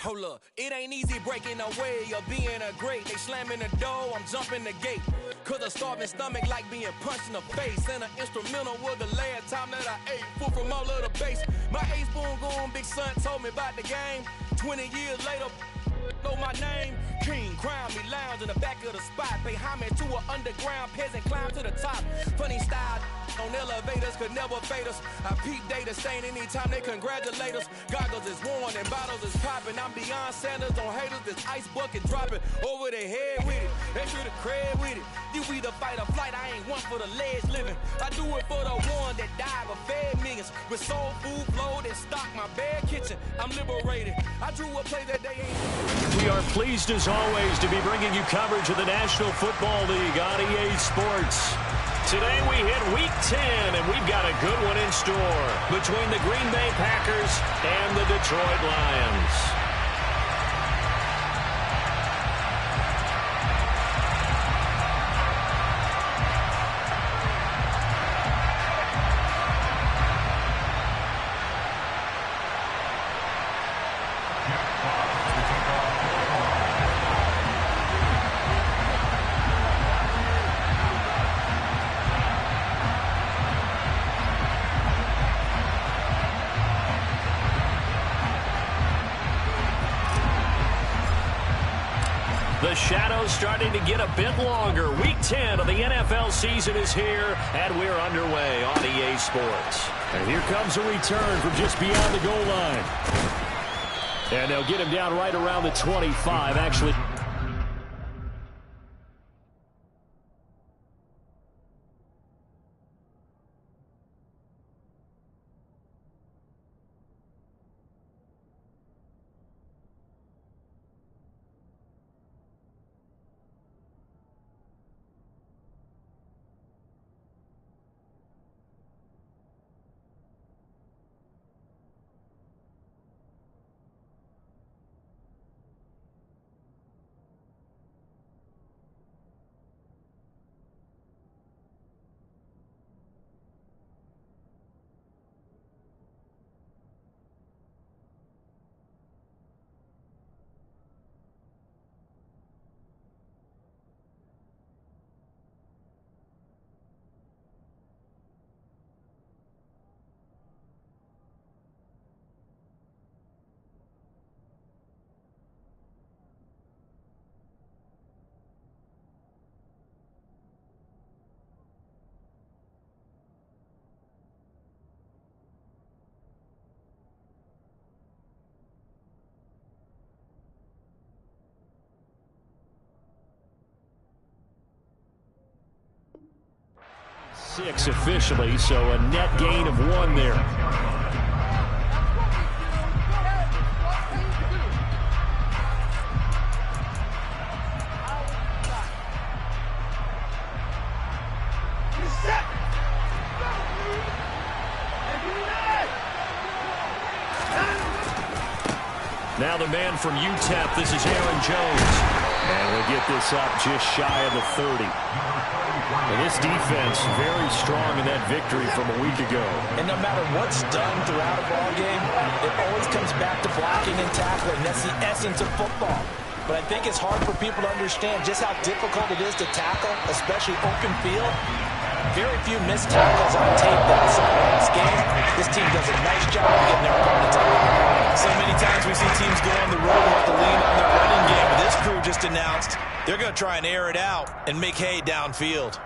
Hold up, it ain't easy breaking away or being a great. They slamming the door, I'm jumping the gate. Cause a starving stomach like being punched in the face. And an instrumental was the last time that I ate. Food from all of the base. My ace boom goon, big son told me about the game. 20 years later, know my name. King, crown me, lounge in the back of the spot. Pay homage to an underground peasant, climb to the top. Funny style on elevators could never fade us. I peep data stain anytime they congratulate us. Goggles is worn and bottles is popping. I'm beyond Sanders on haters. This ice bucket dropping over their head with it. Extra the cred with it. You either fight or flight. I ain't one for the ledge living. I do it for the one that died but fed millions. With soul food flowed and stocked my bad kitchen. I'm liberated. I drew a play that they ain't. We are pleased as always to be bringing you coverage of the National Football League on EA Sports. Today we hit Week 10, and we've got a good one in store between the Green Bay Packers and the Detroit Lions. The shadow's starting to get a bit longer. Week 10 of the NFL season is here, and we're underway on EA Sports. And here comes a return from just beyond the goal line. And they'll get him down right around the 25, actually. Six officially, so a net gain of 1 there. Now the man from UTEP, this is Aaron Jones. And we'll get this up just shy of the 30. And this defense very strong in that victory from a week ago. And no matter what's done throughout a ball game, it always comes back to blocking and tackling. That's the essence of football. But I think it's hard for people to understand just how difficult it is to tackle, especially open field. Very few missed tackles on tape that I saw in this game. This team does a nice job of getting their opponents out of the ball. So many times we see teams go on the road and have to lean on their running game. But this crew just announced they're going to try and air it out and make hay downfield.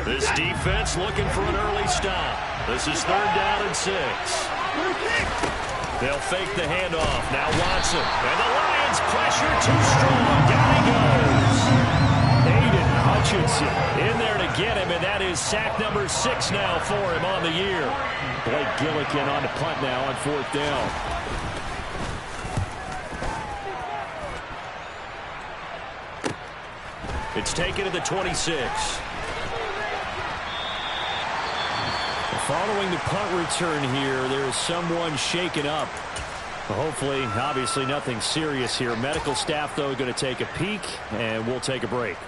This defense looking for an early stop. This is 3rd down and 6. They'll fake the handoff. Now Watson. And the Lions pressure too strong. Down he goes. Aiden Hutchinson in there to get him, and that is sack number 6 now for him on the year. Blake Gillikin on the punt now on 4th down. It's taken to the 26. Following the punt return here, there's someone shaken up. Hopefully, obviously nothing serious here. Medical staff, though, going to take a peek, and we'll take a break.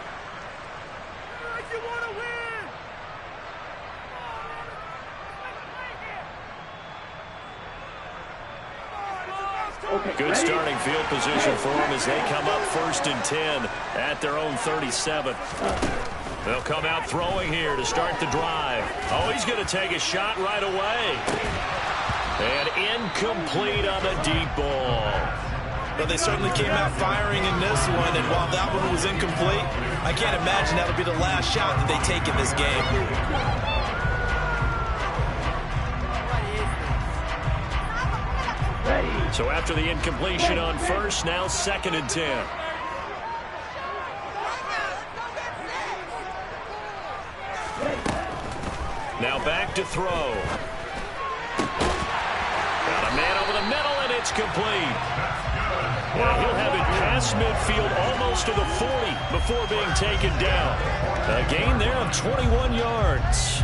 Good starting field position for them as they come up 1st and 10 at their own 37. They'll come out throwing here to start the drive. Oh, he's going to take a shot right away. And incomplete on the deep ball. Well, they certainly came out firing in this one, and while that one was incomplete, I can't imagine that'll be the last shot that they take in this game. So after the incompletion on first, now 2nd and 10. Now back to throw. Got a man over the middle, and it's complete. Now he'll have it past midfield almost to the 40 before being taken down. A gain there of 21 yards.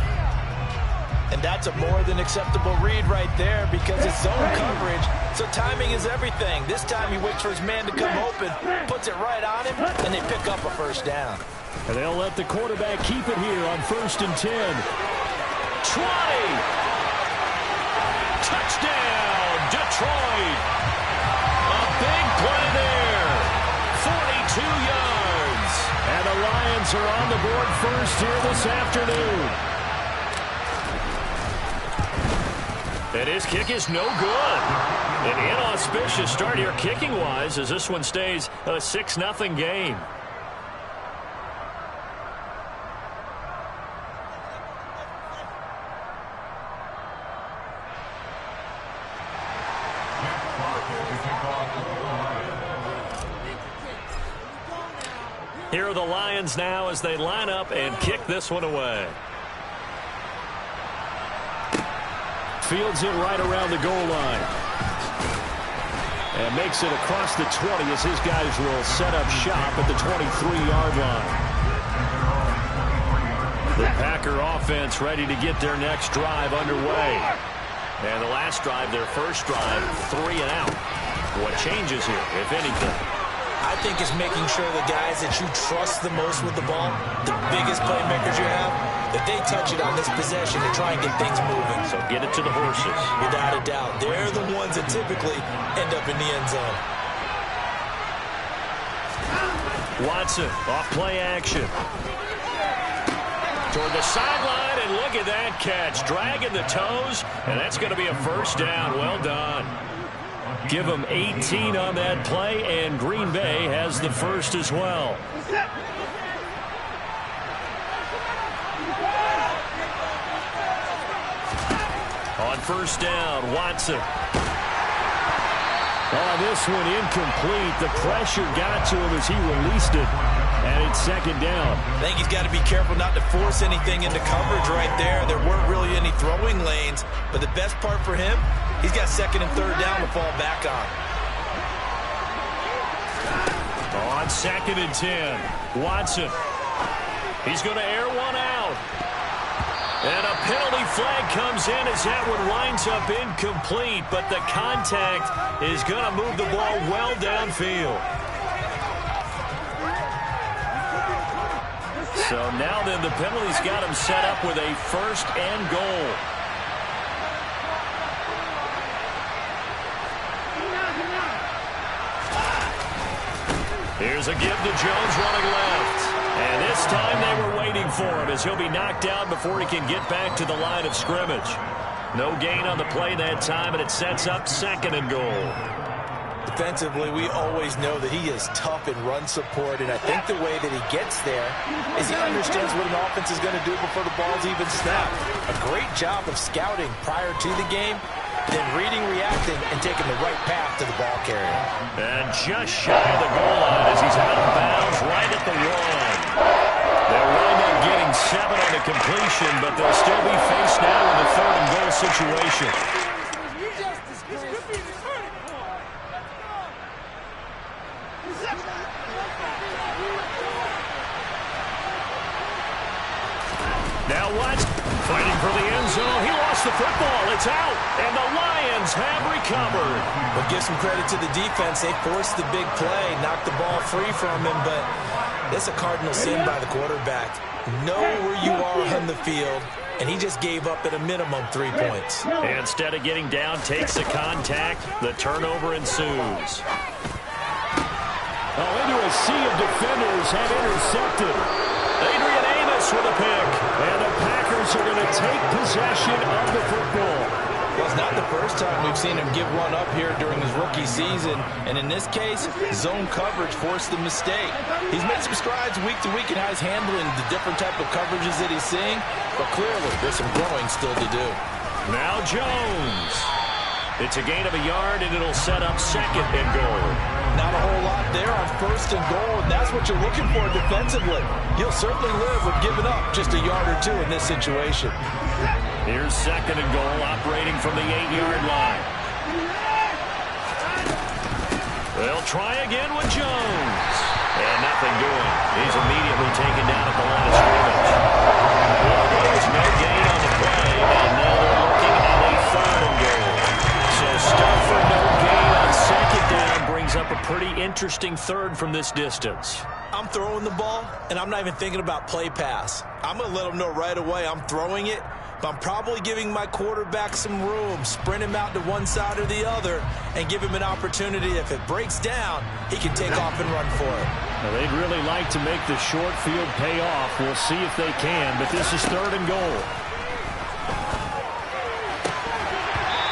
And that's a more than acceptable read right there because it's zone coverage, so timing is everything. This time he waits for his man to come open, puts it right on him, and they pick up a first down. And they'll let the quarterback keep it here on 1st and 10. 20! Touchdown, Detroit! A big play there. 42 yards. And the Lions are on the board first here this afternoon. And his kick is no good. An inauspicious start here kicking-wise as this one stays a 6-0 game. Here are the Lions now as they line up and kick this one away. Fields it right around the goal line. And makes it across the 20 as his guys will set up shop at the 23-yard line. The Packer offense ready to get their next drive underway. And the last drive, their first drive, 3 and out. What changes here, if anything? I think it's making sure the guys that you trust the most with the ball, the biggest playmakers you have, that they touch it on this possession to try and get things moving. So get it to the horses. Without a doubt. They're the ones that typically end up in the end zone. Watson, off play action. Toward the sideline, and look at that catch. Dragging the toes, and that's going to be a first down. Well done. Give them 18 on that play, and Green Bay has the first as well. On first down, Watson. Oh, this one incomplete. The pressure got to him as he released it, and it's 2nd down. I think he's got to be careful not to force anything into coverage right there. There weren't really any throwing lanes, but the best part for him, he's got 2nd and 3rd down to fall back on. On 2nd and 10, Watson. He's going to air one out. And a penalty flag comes in as that one winds up incomplete, but the contact is going to move the ball well downfield. So now then the penalty's got him set up with a 1st and goal. Here's a give to Jones running left. And this time they were waiting for him as he'll be knocked down before he can get back to the line of scrimmage. No gain on the play that time, and it sets up 2nd and goal. Defensively, we always know that he is tough in run support, and I think the way that he gets there is he understands what an offense is going to do before the ball's even snapped. A great job of scouting prior to the game, then reading, reacting, and taking the right path to the ball carrier. And just shy of the goal line as he's out of bounds right at the 1. They'll wind up getting 7 on the completion, but they'll still be faced now with a 3rd and goal situation. Now Watson fighting for the end zone. He lost the football. It's out, and the Lions have recovered. But give some credit to the defense. They forced the big play, knocked the ball free from him, but it's a cardinal sin by the quarterback. Know where you are on the field, and he just gave up at a minimum 3 points. Instead of getting down, takes the contact. The turnover ensues. Oh, into a sea of defenders have intercepted. Adrian Amos with a pick. And the Packers are going to take possession of the football. Well, it's not the first time we've seen him give one up here during his rookie season. And in this case, zone coverage forced the mistake. He's made some strides week to week in how he's handling the different type of coverages that he's seeing. But clearly, there's some growing still to do. Now Jones. It's a gain of a yard, and it'll set up second and goal. Not a whole lot there on first and goal, and that's what you're looking for defensively. You'll certainly live with giving up just a yard or two in this situation. Here's second and goal, operating from the 8-yard line. They'll try again with Jones. And nothing doing. He's immediately taken down at the line of scrimmage. Well, there's no gain on the play, and now they're looking at a third and goal. So stuff for no gain on second down brings up a pretty interesting third from this distance. I'm throwing the ball, and I'm not even thinking about play pass. I'm going to let them know right away I'm throwing it, but I'm probably giving my quarterback some room, sprint him out to one side or the other, and give him an opportunity. If it breaks down, he can take off and run for it. Now, they'd really like to make the short field pay off. We'll see if they can, but this is third and goal.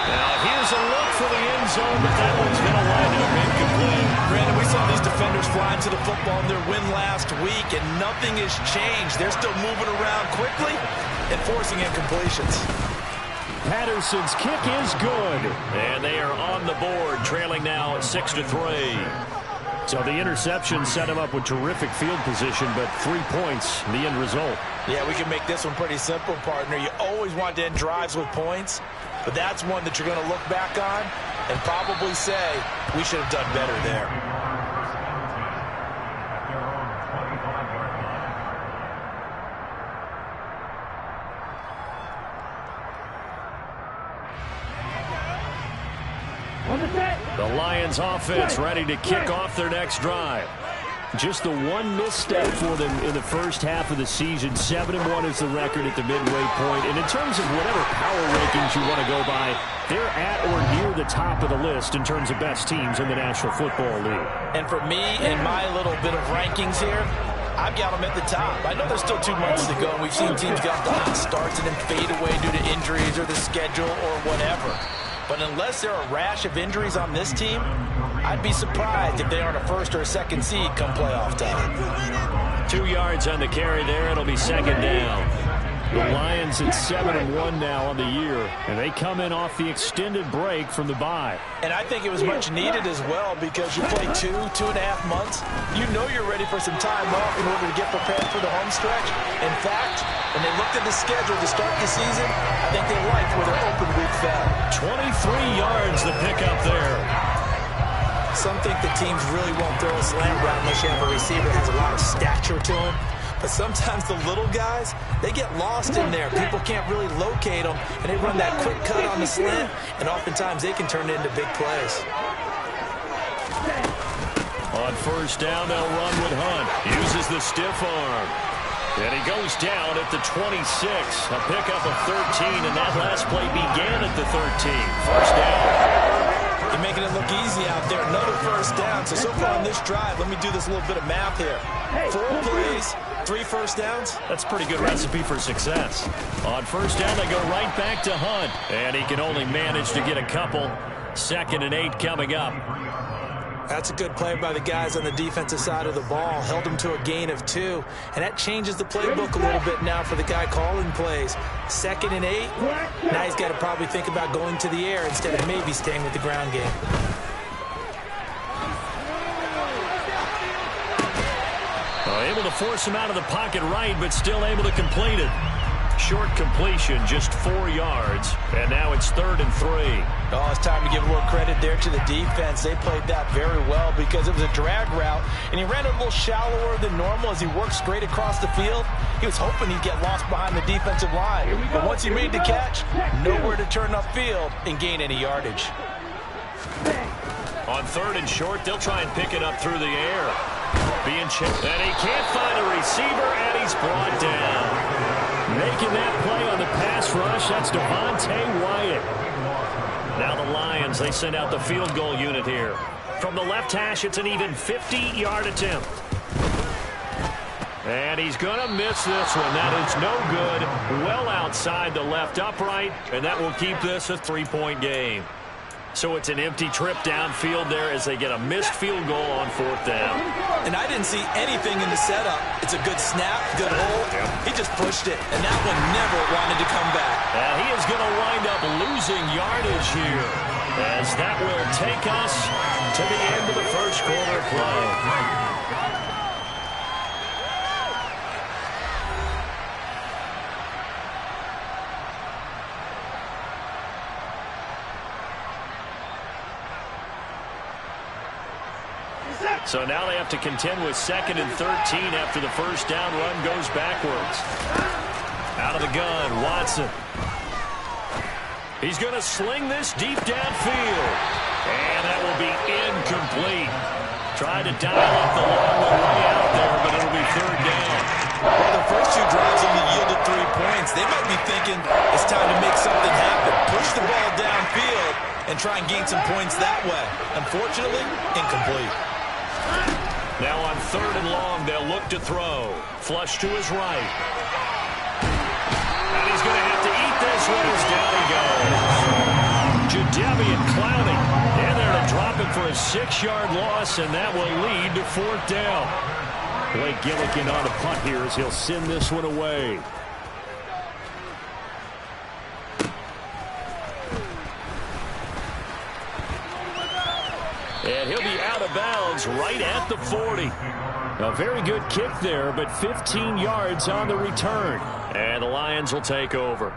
Now, here's a look for the end zone, but that one's going to wind up incomplete. Brandon, we saw these defenders flying to the football in their win last week, and nothing has changed. They're still moving around quickly and forcing incompletions. Patterson's kick is good. And they are on the board, trailing now 6-3. So the interception set him up with terrific field position, but 3 points, the end result. Yeah, we can make this one pretty simple, partner. You always want to end drives with points, but that's one that you're going to look back on and probably say, we should have done better there. The Lions offense ready to kick off their next drive. Just the one misstep for them in the first half of the season. 7-1 is the record at the midway point. And in terms of whatever power rankings you want to go by, they're at or near the top of the list in terms of best teams in the National Football League. And for me, in my little bit of rankings here, I've got them at the top. I know there's still 2 months to go, and we've seen teams get off the hot starts and then fade away due to injuries or the schedule or whatever. But unless there are a rash of injuries on this team, I'd be surprised if they aren't a first or a second seed come playoff time. 2 yards on the carry there. It'll be second down. The Lions at 7-1 now on the year, and they come in off the extended break from the bye. And I think it was much needed as well because you play 2.5 months. You know you're ready for some time off in order to get prepared for the home stretch. In fact, when they looked at the schedule to start the season, I think they liked where their open week fell. 23 yards the pickup there. Some think the teams really won't throw a slant route unless you have a receiver that has a lot of stature to him. But sometimes the little guys, they get lost in there. People can't really locate them, and they run that quick cut on the slant, and oftentimes they can turn it into big plays. On first down, they'll run with Hunt. Uses the stiff arm. And he goes down at the 26. A pickup of 13, and that last play began at the 13. First down. You're making it look easy out there. Another first down. So far on this drive, let me do this little bit of math here. 4 plays, 3 first downs. That's a pretty good recipe for success. On first down, they go right back to Hunt. And he can only manage to get a couple. 2nd and 8 coming up. That's a good play by the guys on the defensive side of the ball. Held them to a gain of 2. And that changes the playbook a little bit now for the guy calling plays. 2nd and 8. Now he's got to probably think about going to the air instead of maybe staying with the ground game. Able to force him out of the pocket right, but still able to complete it. Short completion, just 4 yards. And now it's 3rd and 3. Oh, it's time to give a little credit there to the defense. They played that very well because it was a drag route, and he ran it a little shallower than normal as he worked straight across the field. He was hoping he'd get lost behind the defensive line. But once he made the catch, nowhere to turn upfield and gain any yardage. On 3rd and short, they'll try and pick it up through the air. Being chipped, and he can't find a receiver, and he's brought down. Making that play on the pass rush, that's Devontae Wyatt. Now the Lions, they send out the field goal unit here. From the left hash, it's an even 50-yard attempt. And he's going to miss this one. That is no good. Well outside the left upright, and that will keep this a 3-point game. So it's an empty trip downfield there as they get a missed field goal on 4th down. And I didn't see anything in the setup. It's a good snap, good hold. He just pushed it, and that one never wanted to come back. And he is going to wind up losing yardage here, as that will take us to the end of the first quarter of play. So now they have to contend with 2nd and 13 after the first down run goes backwards. Out of the gun, Watson. He's going to sling this deep downfield. And that will be incomplete. Tried to dial up the long way out there, but it'll be 3rd down. Well, the first 2 drives only yielded 3 points. They might be thinking it's time to make something happen. Push the ball downfield and try and gain some points that way. Unfortunately, incomplete. Now on 3rd and long, they'll look to throw. Flush to his right. And he's going to have to eat this one as down he goes. Jadeveon Clowney. And they're to drop it for a 6-yard loss, and that will lead to 4th down. Blake Gillikin on the punt here as he'll send this one away. And he'll be out of bounds right at the 40. A very good kick there, but 15 yards on the return. And the Lions will take over.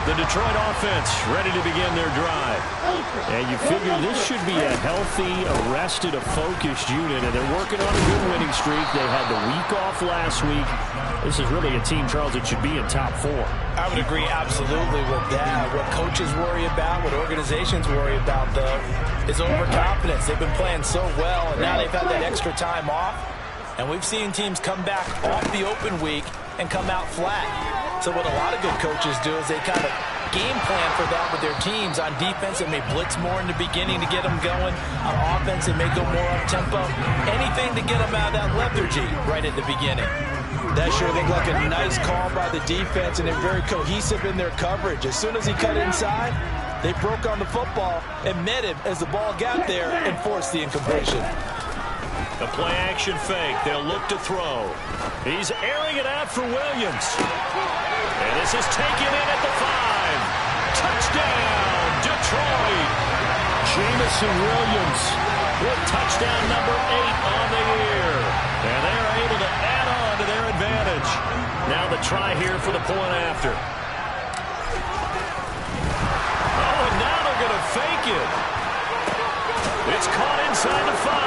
The Detroit offense ready to begin their drive. And you figure this should be a healthy, arrested, a focused unit, and they're working on a good winning streak. They had the week off last week. This is really a team, Charles, that should be in top 4. I would agree absolutely with that. What coaches worry about, what organizations worry about, though, is overconfidence. They've been playing so well, and now they've had that extra time off. And we've seen teams come back off the open week and come out flat. So what a lot of good coaches do is they kind of game plan for that with their teams. On defense, they may blitz more in the beginning to get them going. On offense, they may go more up-tempo. Anything to get them out of that lethargy right at the beginning. That sure looked like a nice call by the defense, and they're very cohesive in their coverage. As soon as he cut inside, they broke on the football and met him as the ball got there and forced the incompletion. The play-action fake. They'll look to throw. He's airing it out for Williams. And this is taken in at the 5. Touchdown, Detroit. Jamison Williams with touchdown number 8 on the year. And they're able to add on to their advantage. Now the try here for the point after. Oh, and now they're going to fake it. It's caught inside the 5.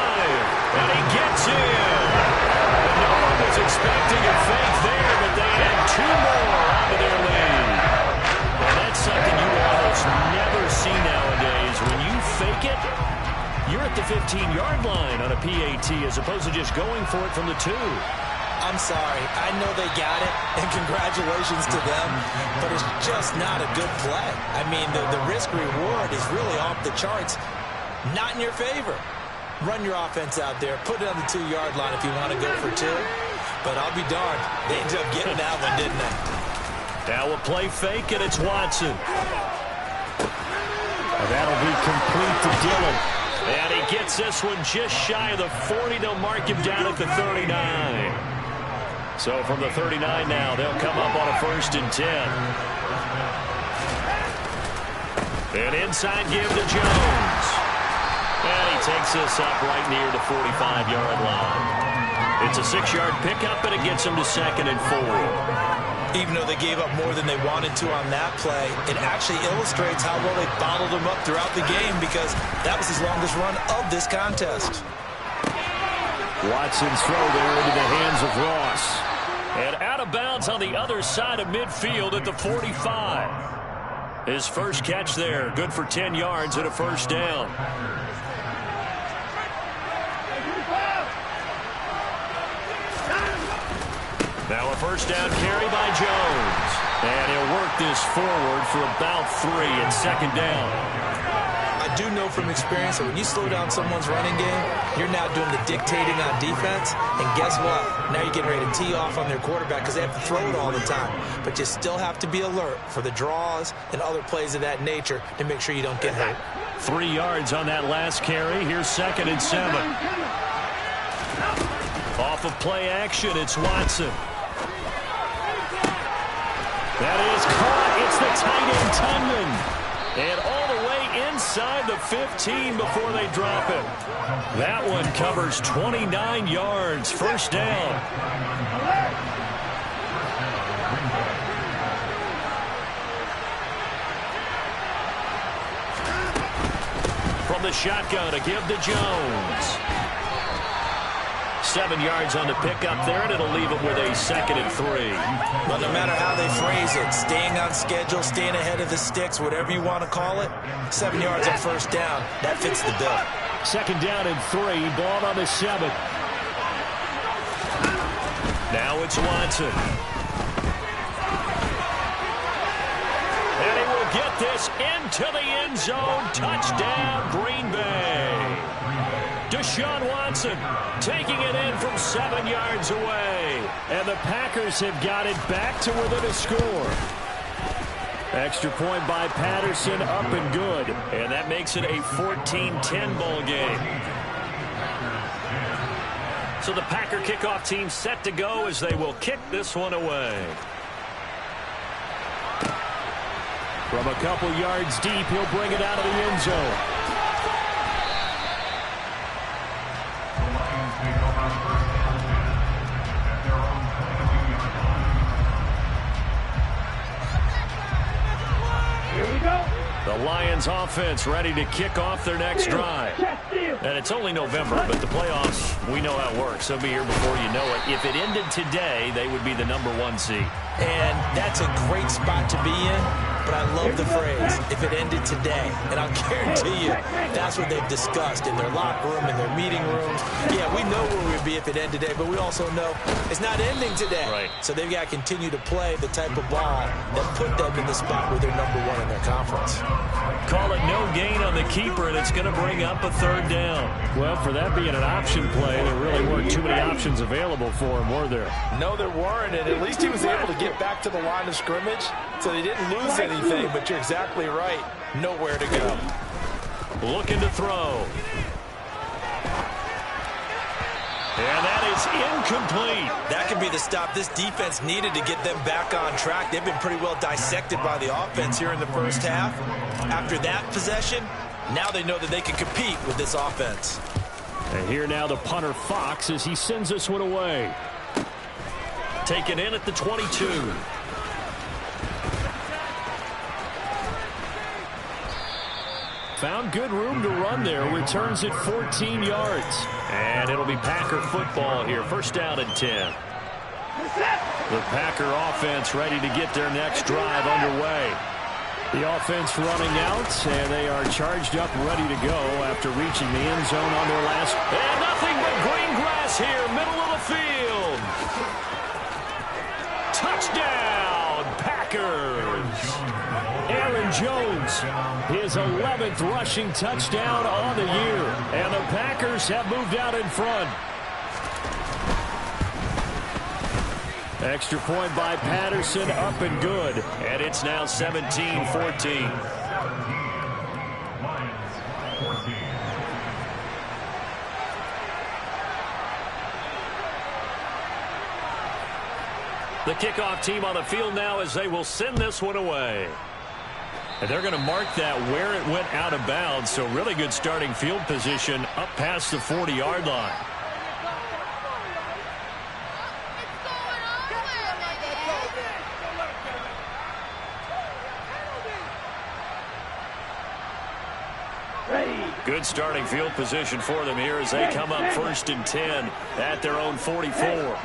And he gets in. And no one was expecting a fake there, but they add 2 more onto their lead. And that's something you almost never see nowadays. When you fake it, you're at the 15-yard line on a PAT as opposed to just going for it from the 2. I'm sorry. I know they got it, and congratulations to them, but it's just not a good play. I mean, the risk-reward is really off the charts. Not in your favor. Run your offense out there. Put it on the 2-yard line if you want to go for 2. But I'll be darned. They ended up getting that one, didn't they? Now a play fake, and it's Watson. And that'll be complete to Dillon. And he gets this one just shy of the 40. They'll mark him down at the 39. So from the 39 now, they'll come up on a 1st and 10. An inside give to Jones. And he takes this up right near the 45-yard line. It's a 6-yard pickup, and it gets him to 2nd and 4. Even though they gave up more than they wanted to on that play, it actually illustrates how well they bottled them up throughout the game, because that was his longest run of this contest. Watson's throw there into the hands of Ross. And out of bounds on the other side of midfield at the 45. His first catch there, good for 10 yards and a first down. Now a first down carry by Jones. And he'll work this forward for about 3 and second down. I do know from experience that when you slow down someone's running game, you're now doing the dictating on defense. And guess what? Now you're getting ready to tee off on their quarterback because they have to throw it all the time. But you still have to be alert for the draws and other plays of that nature to make sure you don't get hurt. 3 yards on that last carry. Here's 2nd and 7. Off of play action, it's Watson. That is caught. It's the tight end, Tunman. And all the way inside the 15 before they drop it. That one covers 29 yards. First down. From the shotgun, a give to Jones. 7 yards on the pickup there, and it'll leave him with a 2nd and 3. Well, no matter how they phrase it, staying on schedule, staying ahead of the sticks, whatever you want to call it, 7 yards on first down, that fits the bill. 2nd down and 3, ball on the 7. Now it's Watson. And he will get this into the end zone. Touchdown, Green Bay. Deshaun Watson taking it in from 7 yards away. And the Packers have got it back to within a score. Extra point by Patterson, up and good. And that makes it a 14-10 ball game. So the Packer kickoff team set to go as they will kick this one away. From a couple yards deep, he'll bring it out of the end zone. The Lions offense ready to kick off their next drive. And it's only November, but the playoffs, we know how it works. They'll be here before you know it. If it ended today, they would be the #1 seed. And that's a great spot to be in, but I love the phrase, if it ended today. And I'll guarantee you, that's what they've discussed in their locker room, in their meeting rooms. Yeah, we know where we'd be if it ended today, but we also know it's not ending today. Right. So they've got to continue to play the type of ball that put them in the spot where they're #1 in their conference. Call it no gain on the keeper, and it's going to bring up a 3rd down. Well, for that being an option play, there really weren't too many options available for him, were there? No, there weren't, and at least he was able to get back to the line of scrimmage, so they didn't lose anything, but you're exactly right. Nowhere to go. Looking to throw. And that is incomplete. That could be the stop this defense needed to get them back on track. They've been pretty well dissected by the offense here in the first half. After that possession, now they know that they can compete with this offense. And here now the punter Fox as he sends this one away. Taken in at the 22. Found good room to run there. Returns it 14 yards. And it'll be Packer football here. First down and 10. The Packer offense ready to get their next drive underway. The offense running out, and they are charged up, ready to go after reaching the end zone on their last. And nothing but green grass here, middle of the field. Touchdown, Packers. Aaron Jones, his 11th rushing touchdown on the year. And the Packers have moved out in front. Extra point by Patterson, up and good. And it's now 17-14. The kickoff team on the field now as they will send this one away. And they're going to mark that where it went out of bounds. So really good starting field position up past the 40-yard line. Good starting field position for them here as they come up 1st and 10 at their own 44.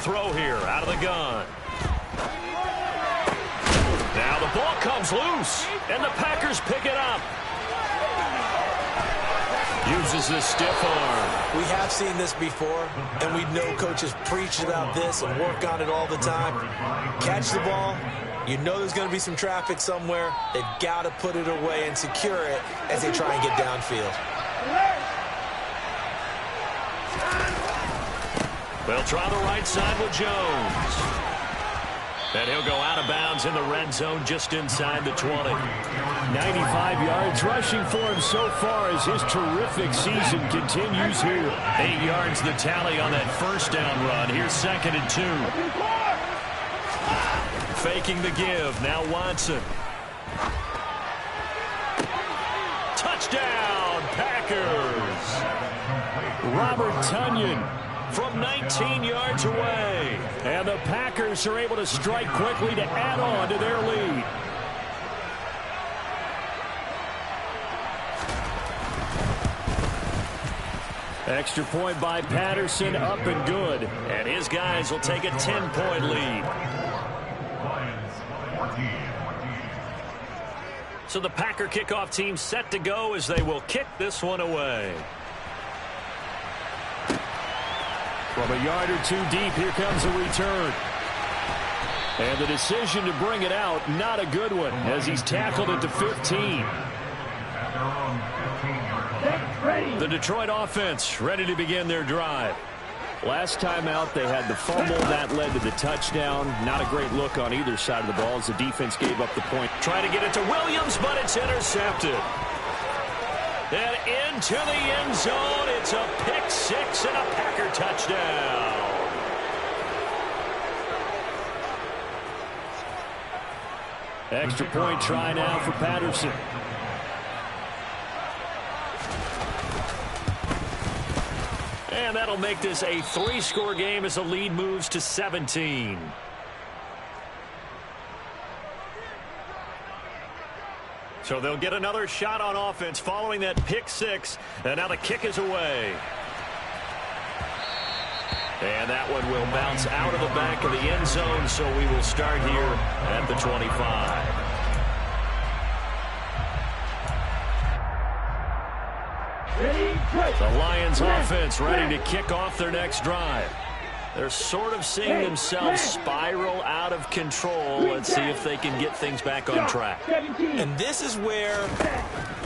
throw here out of the gun. Now the ball comes loose, and the Packers pick it up. Uses the stiff arm. We have seen this before, and we know coaches preach about this and work on it all the time. Catch the ball. You know there's going to be some traffic somewhere. They've got to put it away and secure it as they try and get downfield. They'll try the right side with Jones. And he'll go out of bounds in the red zone just inside the 20. 95 yards rushing for him so far as his terrific season continues here. 8 yards the tally on that first down run. Here's 2nd and 2. Faking the give. Now Watson. Touchdown, Packers. Robert Tonyan from 19 yards away. And the Packers are able to strike quickly to add on to their lead. Extra point by Patterson, up and good. And his guys will take a 10-point lead. So the Packer kickoff team set to go as they will kick this one away. From a yard or two deep, here comes a return. And the decision to bring it out, not a good one, as he's tackled at the 15. The Detroit offense ready to begin their drive. Last time out, they had the fumble. That led to the touchdown. Not a great look on either side of the ball as the defense gave up the point. Trying to get it to Williams, but it's intercepted. And into the end zone, it's a pick six and a Packer touchdown. Extra point try now for Patterson. And that'll make this a 3-score game as the lead moves to 17. So they'll get another shot on offense following that pick six. And now the kick is away. And that one will bounce out of the back of the end zone, so we will start here at the 25. The Lions offense ready to kick off their next drive. They're sort of seeing themselves spiral out of control. Let's see if they can get things back on track. And this is where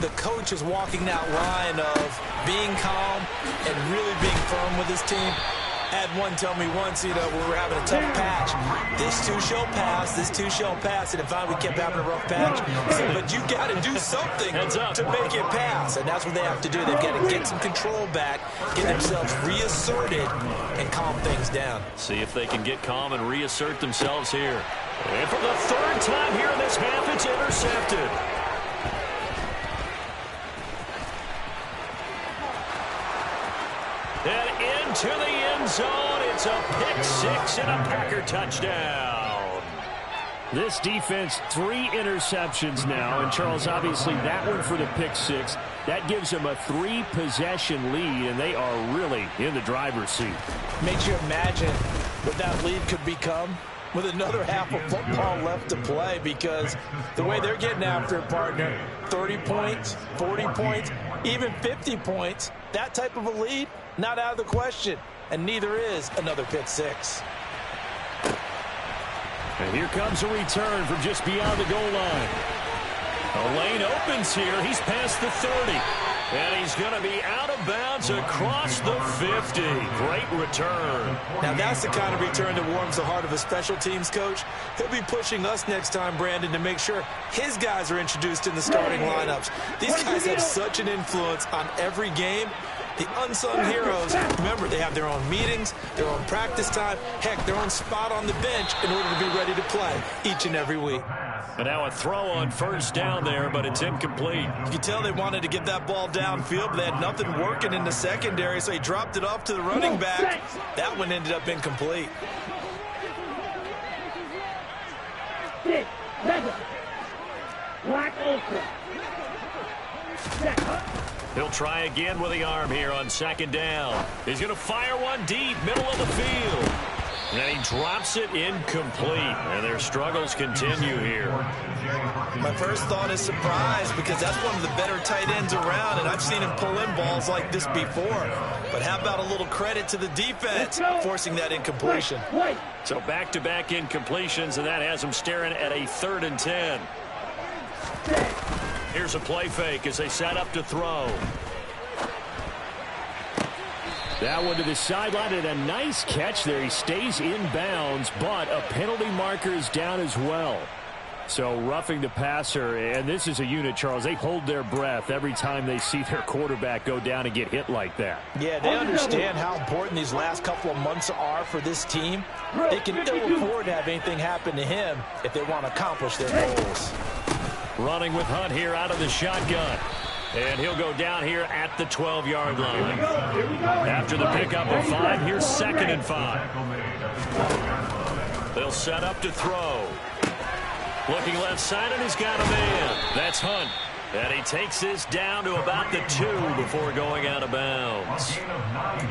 the coach is walking that line of being calm and really being firm with his team. Had one tell me once, we were having a tough patch. This too shall pass, this too shall pass. And finally we kept having a rough patch. He said, but you got to do something to make it pass. And that's what they have to do. They've got to get some control back, get themselves reasserted, and calm things down. See if they can get calm and reassert themselves here. And for the third time here in this half, it's intercepted. And into the end zone, it's a pick six and a Packer touchdown. This defense, 3 interceptions now. And, Charles, obviously that one for the pick six. That gives them a 3-possession lead, and they are really in the driver's seat. Makes you imagine what that lead could become with another half of football left to play, because the way they're getting after it, partner, 30 points, 40 points, even 50 points, that type of a lead, not out of the question, and neither is another pick six. And here comes a return from just beyond the goal line. A lane opens here. He's past the 30. And he's going to be out of bounds across the 50. Great return. Now that's the kind of return that warms the heart of a special teams coach. He'll be pushing us next time, Brandon, to make sure his guys are introduced in the starting lineups. These guys have such an influence on every game. The unsung heroes, remember, they have their own meetings, their own practice time, heck, their own spot on the bench in order to be ready to play each and every week. And now a throw on first down there, but it's incomplete. You can tell they wanted to get that ball downfield, but they had nothing working in the secondary, so he dropped it off to the running back. That one ended up incomplete. He'll try again with the arm here on second down. He's going to fire one deep, middle of the field. And he drops it incomplete. And their struggles continue here. My first thought is surprise because that's one of the better tight ends around, and I've seen him pull in balls like this before. But how about a little credit to the defense forcing that incompletion? So back-to-back incompletions, and that has them staring at a 3rd and 10. Here's a play fake as they set up to throw. That one to the sideline, and a nice catch there. He stays in bounds, but a penalty marker is down as well. So roughing the passer, and this is a unit, Charles. They hold their breath every time they see their quarterback go down and get hit like that. Yeah, they understand how important these last couple of months are for this team. They can ill afford to have anything happen to him if they want to accomplish their goals. Running with Hunt here out of the shotgun. And he'll go down here at the 12-yard line. After the pickup of 5, here's 2nd and 5. They'll set up to throw. Looking left side, and he's got a man. That's Hunt. And he takes this down to about the 2 before going out of bounds.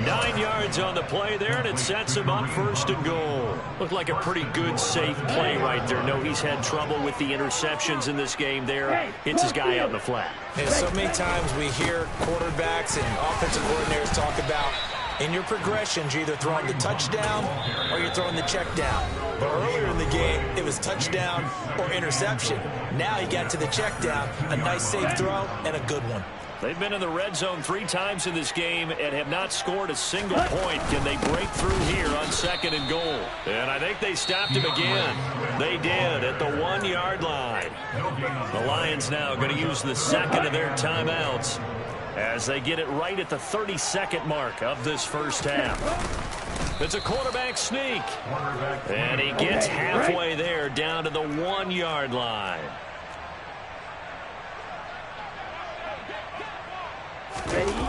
9 yards on the play there, and it sets him up 1st and goal. Looked like a pretty good, safe play right there. No, he's had trouble with the interceptions in this game there. Hits his guy out in the flat. And so many times we hear quarterbacks and offensive coordinators talk about in your progressions, you're either throwing the touchdown or you're throwing the check down. But earlier in the game, it was touchdown or interception. Now he got to the check down, a nice safe throw, and a good one. They've been in the red zone 3 times in this game and have not scored a single point. Can they break through here on 2nd and goal? And I think they stopped him again. They did at the 1-yard line. The Lions now going to use the 2nd of their timeouts as they get it right at the 32nd mark of this first half. It's a quarterback sneak. And he gets halfway there down to the 1-yard line.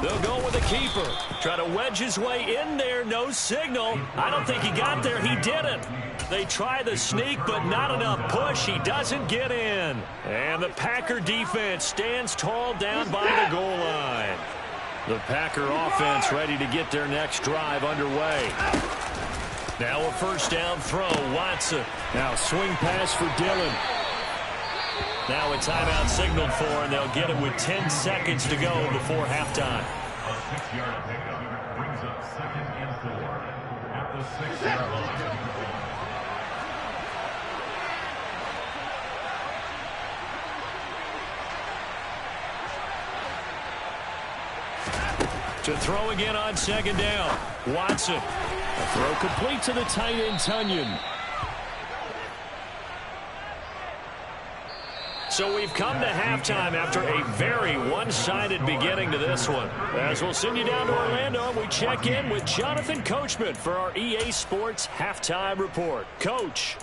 They'll go with the keeper. Try to wedge his way in there. No signal. I don't think he got there. He didn't. They try the sneak, but not enough push. He doesn't get in. And the Packer defense stands tall down by the goal line. The Packer offense ready to get their next drive underway. Now a 1st down throw. Watson. Now swing pass for Dillon. Now a timeout signaled for, and they'll get it with 10 seconds to go before halftime. A 6-yard pickup brings up 2nd and 4 at the 6-yard line. To throw again on 2nd down. Watson. A throw complete to the tight end, Tunyon. So we've come to halftime after a very one-sided beginning to this one. As we'll send you down to Orlando, and we check in with Jonathan Coachman for our EA Sports Halftime Report. Coach.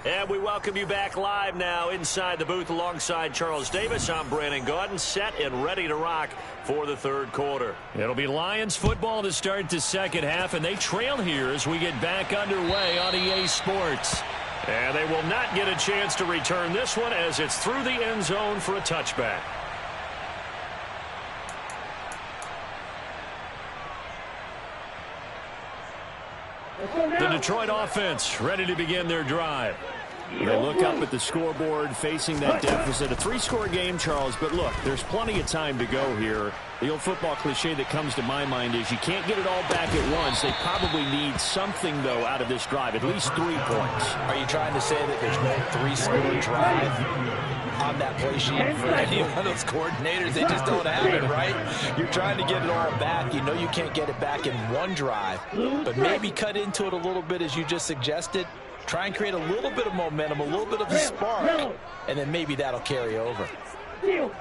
And we welcome you back live now inside the booth alongside Charles Davis. I'm Brandon Gaudin, set and ready to rock for the 3rd quarter. It'll be Lions football to start the 2nd half, and they trail here as we get back underway on EA Sports. And they will not get a chance to return this one as it's through the end zone for a touchback. The Detroit offense ready to begin their drive. They look up at the scoreboard facing that deficit. A 3-score game, Charles, but look, there's plenty of time to go here. The old football cliche that comes to my mind is you can't get it all back at once. They probably need something, though, out of this drive, at least 3 points. Are you trying to say that there's no 3-score drive on that play sheet for any one of those coordinators? They just don't have it, right? You're trying to get it all back. You know you can't get it back in one drive, but maybe cut into it a little bit as you just suggested. Try and create a little bit of momentum, a little bit of a spark, and then maybe that'll carry over. And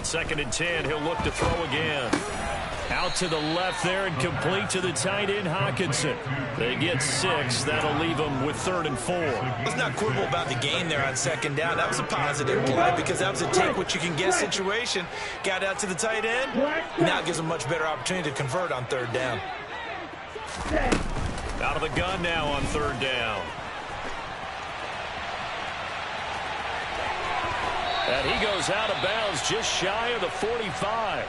2nd and 10, he'll look to throw again. Out to the left there and complete to the tight end, Hawkinson. They get 6. That'll leave them with 3rd and 4. Let's not quibble about the gain there on 2nd down. That was a positive play because that was a take-what-you-can-get situation. Got out to the tight end. Now it gives them a much better opportunity to convert on 3rd down. Out of the gun now on 3rd down. And he goes out of bounds just shy of the 45.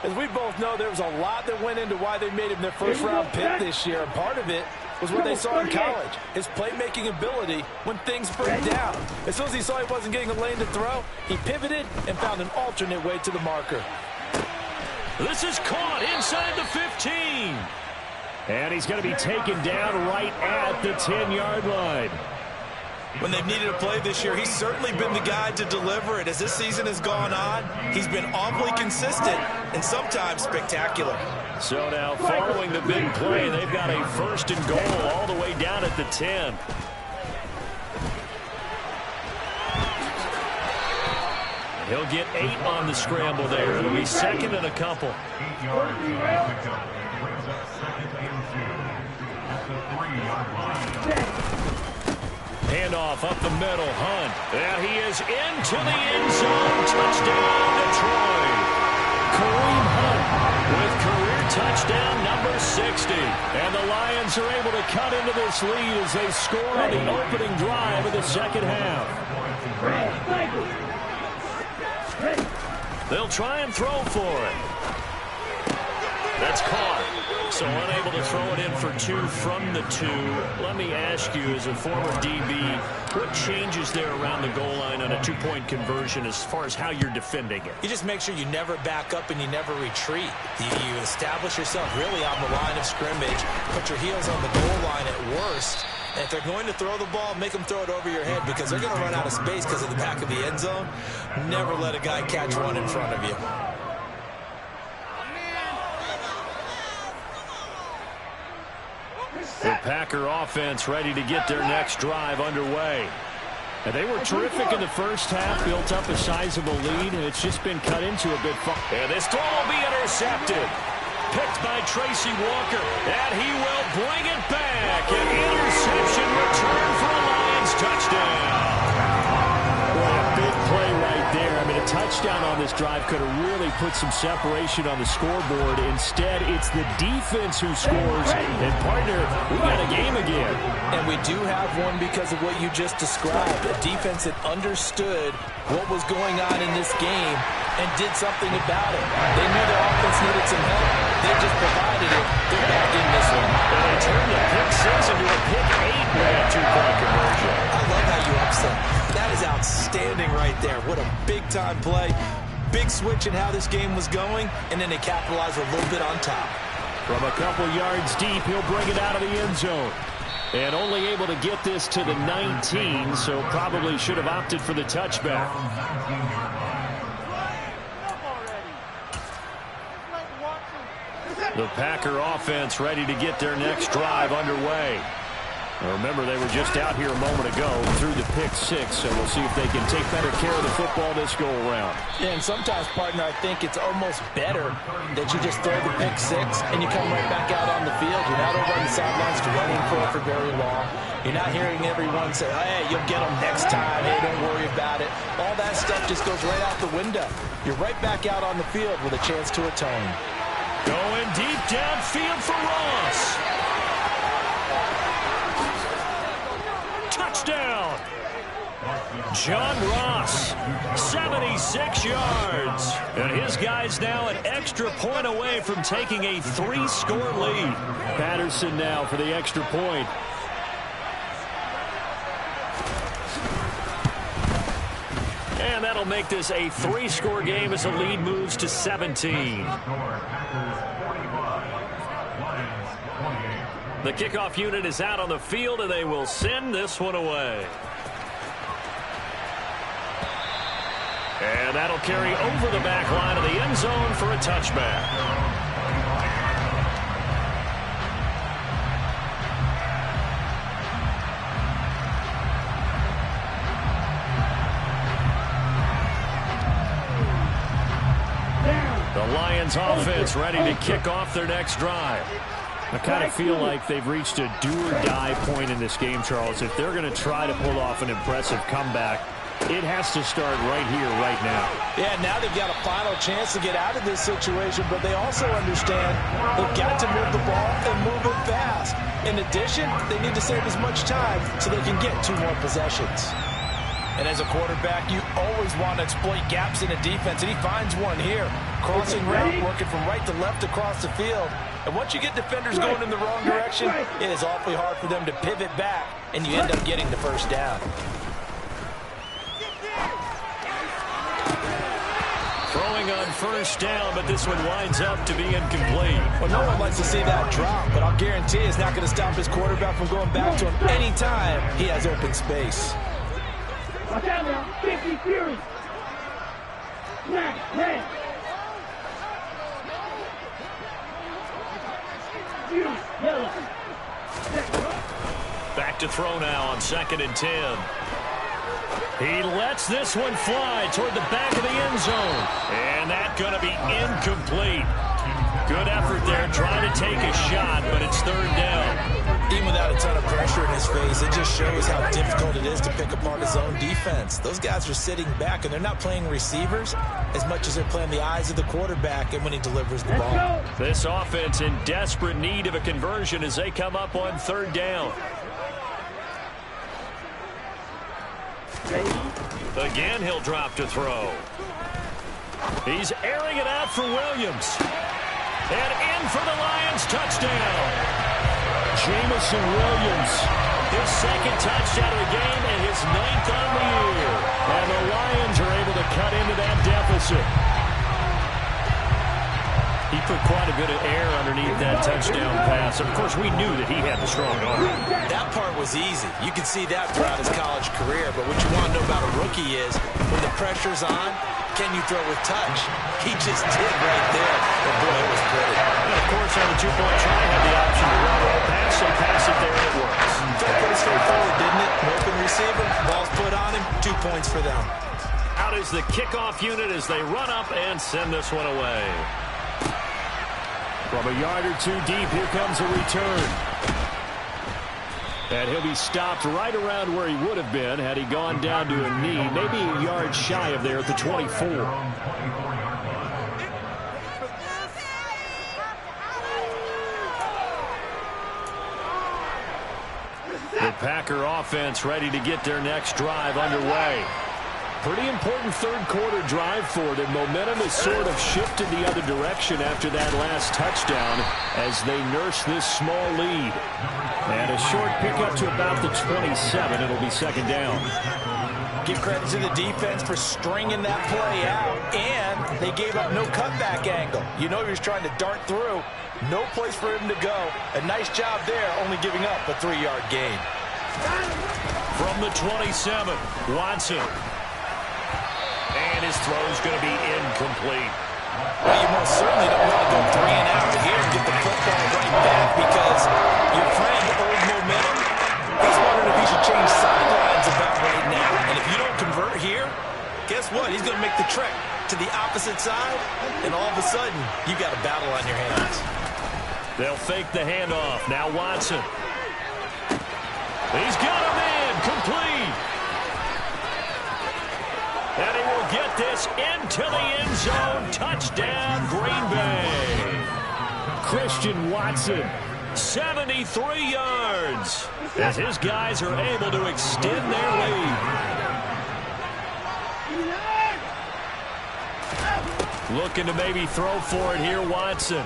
As we both know, there was a lot that went into why they made him their first-round pick this year. And part of it was what they saw in college, his playmaking ability when things break down. As soon as he saw he wasn't getting a lane to throw, he pivoted and found an alternate way to the marker. This is caught inside the 15. And he's going to be taken down right at the 10-yard line. When they've needed a play this year, he's certainly been the guy to deliver it. As this season has gone on, he's been awfully consistent and sometimes spectacular. So now, following the big play, they've got a 1st and goal all the way down at the 10. He'll get 8 on the scramble there. It'll be 2nd and a couple. 8 yards brings up 2nd and 2 at the 3-yard line. Handoff up the middle, Hunt. Yeah, he is into the end zone. Touchdown, Detroit. Kareem Hunt with career touchdown number 60. And the Lions are able to cut into this lead as they score on the opening drive of the 2nd half. They'll try and throw for it. That's caught. So unable to throw it in for 2 from the 2. Let me ask you, as a former DB, what changes there around the goal line on a 2-point conversion as far as how you're defending it? You just make sure you never back up and you never retreat. You establish yourself really on the line of scrimmage, put your heels on the goal line at worst. And if they're going to throw the ball, make them throw it over your head because they're going to run out of space because of the back of the end zone. Never let a guy catch one in front of you. The Packer offense ready to get their next drive underway. And they were terrific in the first half, built up a sizable lead, and it's just been cut into a bit. And this throw will be intercepted. Picked by Tracy Walker, and he will bring it back. An interception return for a Lions touchdown. Boy, a big play right there. I mean, a touchdown on this drive could have really put some separation on the scoreboard. Instead, it's the defense who scores. And, partner, we got a game again. And we do have one because of what you just described. A defense that understood what was going on in this game and did something about it. They knew their offense needed some help. They just provided it. They're back in this one. And they turned the pick 6 into a pick 8 with that 2-point conversion. I love how you upset. That is outstanding right there. What a big-time play. Big switch in how this game was going, and then they capitalized a little bit on top. From a couple yards deep, he'll bring it out of the end zone. And only able to get this to the 19, so probably should have opted for the touchback. The Packer offense ready to get their next drive underway. Now remember, they were just out here a moment ago through the pick 6, so we'll see if they can take better care of the football this go-around. Yeah, and sometimes, partner, I think it's almost better that you just throw the pick 6 and you come right back out on the field. You're not over on the sidelines running for it for very long. You're not hearing everyone say, hey, you'll get them next time. Hey, don't worry about it. All that stuff just goes right out the window. You're right back out on the field with a chance to atone. Going deep downfield for Ross. Touchdown. John Ross, 76 yards. And his guys now an extra point away from taking a 3-score lead. Patterson now for the extra point. And that'll make this a 3-score game as the lead moves to 17. The kickoff unit is out on the field, and they will send this one away. And that'll carry over the back line of the end zone for a touchback. Lions offense ready to kick off their next drive. I kind of feel like they've reached a do-or-die point in this game, Charles. If they're going to try to pull off an impressive comeback, it has to start right here, right now. Yeah, now they've got a final chance to get out of this situation, but they also understand they've got to move the ball and move it fast. In addition, they need to save as much time so they can get 2 more possessions. And as a quarterback, you always want to exploit gaps in a defense, and he finds one here. Crossing route, working from right to left across the field. And once you get defenders going in the wrong direction, it is awfully hard for them to pivot back, and you end up getting the first down. Throwing on first down, but this one winds up to be incomplete. Well, no one likes to see that drop, but I'll guarantee it's not going to stop his quarterback from going back to him anytime he has open space. Watch out now, 50 Fury. Man. Back to throw now on 2nd and 10. He lets this one fly toward the back of the end zone. And that's going to be incomplete. Good effort there, trying to take a shot, but it's 3rd down. Even without a ton of pressure in his face, it just shows how difficult it is to pick apart his own defense. Those guys are sitting back, and they're not playing receivers as much as they're playing the eyes of the quarterback and when he delivers the ball. This offense in desperate need of a conversion as they come up on 3rd down. Again, he'll drop to throw. He's airing it out for Williams. And in for the Lions, touchdown. Jamison Williams, his 2nd touchdown of the game and his 9th on the year. And the Lions are able to cut into that deficit. He put quite a bit of air underneath that touchdown pass. Of course, we knew that he had the strong arm. That part was easy. You can see that throughout his college career. But what you want to know about a rookie is when the pressure's on, can you throw with touch? He just did right there. And boy, it was pretty. And of course, on the 2-point try, had the option to run or pass, and pass it there, and it works. Felt pretty straightforward, didn't it? An open receiver, ball's put on him, 2 points for them. Out is the kickoff unit as they run up and send this one away. From a yard or 2 deep, here comes a return. And he'll be stopped right around where he would have been had he gone down to a knee, maybe a yard shy of there at the 24. The Packer offense ready to get their next drive underway. Pretty important 3rd quarter drive for them. Momentum has sort of shifted the other direction after that last touchdown as they nurse this small lead. And a short pickup to about the 27. It'll be 2nd down. Give credit to the defense for stringing that play out. And they gave up no cutback angle. You know he was trying to dart through. No place for him to go. A nice job there, only giving up a 3-yard gain. From the 27, Watson. And his throw's going to be incomplete. Well, you most certainly don't want to go 3 and out here and get the football right back because your friend, old momentum, he's wondering if he should change sidelines about right now. And if you don't convert here, guess what? He's going to make the trek to the opposite side, and all of a sudden, you got a battle on your hands. They'll fake the handoff. Now Watson. He's got a man complete. And he will get this into the end zone. Touchdown, Green Bay. Christian Watson. 73 yards. As his guys are able to extend their lead. Looking to maybe throw for it here, Watson.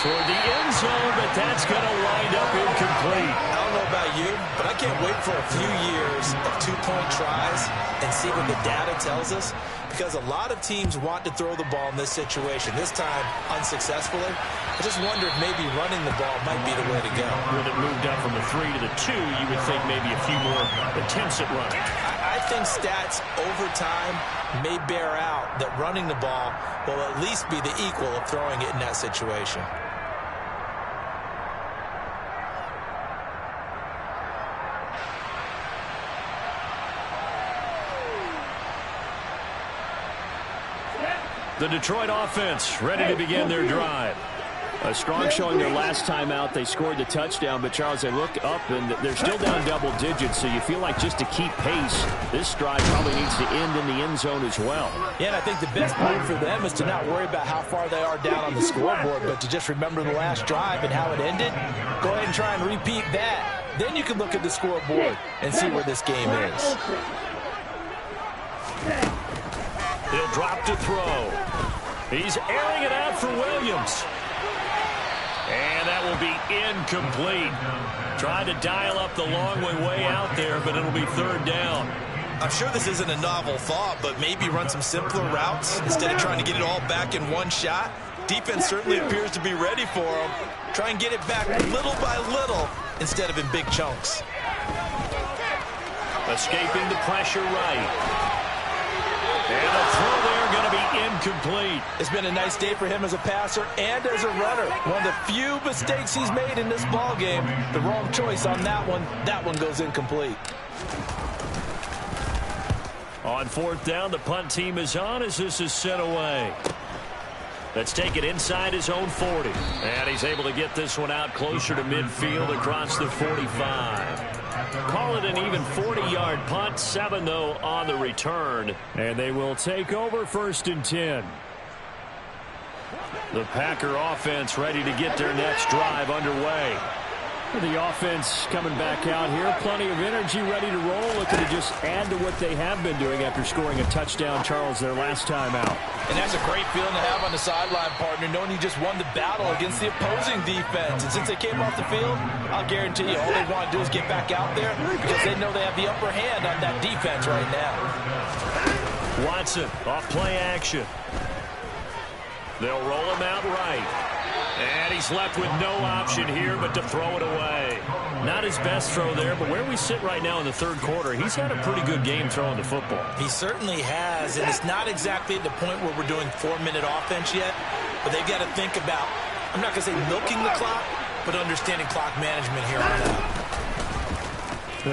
Toward the end zone, but that's going to wind up incomplete. I don't know about you, but I can't wait for a few years of 2-point tries and see what the data tells us, because a lot of teams want to throw the ball in this situation. This time, unsuccessfully. I just wonder if maybe running the ball might be the way to go. When it moved up from the 3 to the 2, you would think maybe a few more attempts at running. I think stats over time may bear out that running the ball will at least be the equal of throwing it in that situation. The Detroit offense ready to begin their drive. A strong showing their last time out. They scored the touchdown, but Charles, they look up and they're still down double digits, so you feel like just to keep pace, this drive probably needs to end in the end zone as well. Yeah, and I think the best move for them is to not worry about how far they are down on the scoreboard, but to just remember the last drive and how it ended. Go ahead and try and repeat that. Then you can look at the scoreboard and see where this game is. He'll drop to throw. He's airing it out for Williams. And that will be incomplete. Trying to dial up the long way out there, but it'll be third down. I'm sure this isn't a novel thought, but maybe run some simpler routes instead of trying to get it all back in one shot. Defense certainly appears to be ready for them. Try and get it back little by little instead of in big chunks. Escaping the pressure right. And the throw there going to be incomplete. It's been a nice day for him as a passer and as a runner. One of the few mistakes he's made in this ball game. The wrong choice on that one. That one goes incomplete. On fourth down, the punt team is on as this is sent away. Let's take it inside his own 40. And he's able to get this one out closer to midfield across the 45. Call it an even 40-yard punt. 7, though, on the return. And they will take over 1st and 10. The Packer offense ready to get their next drive underway. The offense coming back out here. Plenty of energy, ready to roll. Looking to just add to what they have been doing after scoring a touchdown, Charles, their last time out. And that's a great feeling to have on the sideline, partner, knowing you just won the battle against the opposing defense. And since they came off the field, I'll guarantee you all they want to do is get back out there because they know they have the upper hand on that defense right now. Watson off play action. They'll roll him out right. And he's left with no option here but to throw it away. Not his best throw there, but where we sit right now in the third quarter, he's had a pretty good game throwing the football. He certainly has, and it's not exactly at the point where we're doing 4-minute offense yet, but they've got to think about, I'm not going to say milking the clock, but understanding clock management here on out.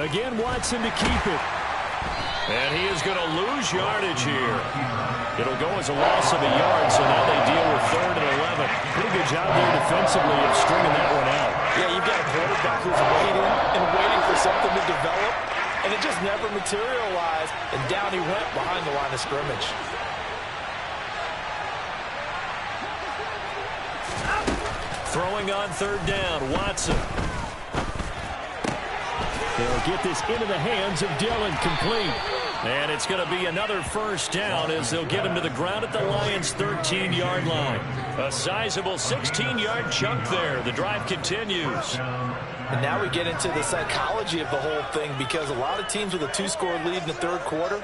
Again, Watson to keep it. And he is going to lose yardage here. It'll go as a loss of a yard, so now they deal with 3rd and 11. Pretty good job there defensively of stringing that one out. Yeah, you've got a quarterback who's waiting and waiting for something to develop, and it just never materialized, and down he went behind the line of scrimmage. Throwing on 3rd down, Watson. They'll get this into the hands of Dillon, complete. And it's going to be another 1st down as they'll get him to the ground at the Lions' 13-yard line. A sizable 16-yard chunk there. The drive continues. And now we get into the psychology of the whole thing because a lot of teams with a 2-score lead in the third quarter,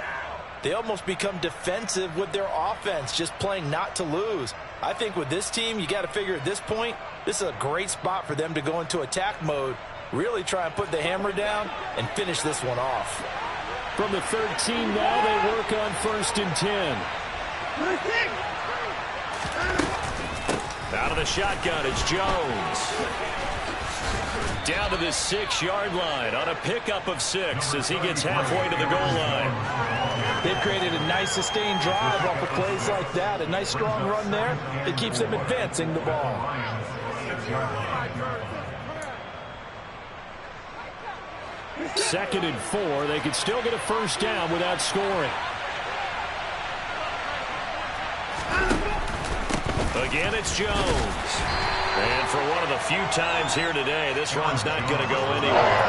they almost become defensive with their offense, just playing not to lose. I think with this team, you got to figure at this point, this is a great spot for them to go into attack mode, really try and put the hammer down and finish this one off. From the 13 now, they work on 1st and 10. Out of the shotgun, it's Jones. Down to the 6-yard line on a pickup of 6 as he gets halfway to the goal line. They've created a nice sustained drive off of plays like that. A nice strong run there that keeps them advancing the ball. 2nd and 4. They could still get a 1st down without scoring. Again, it's Jones. And for one of the few times here today, this run's not going to go anywhere.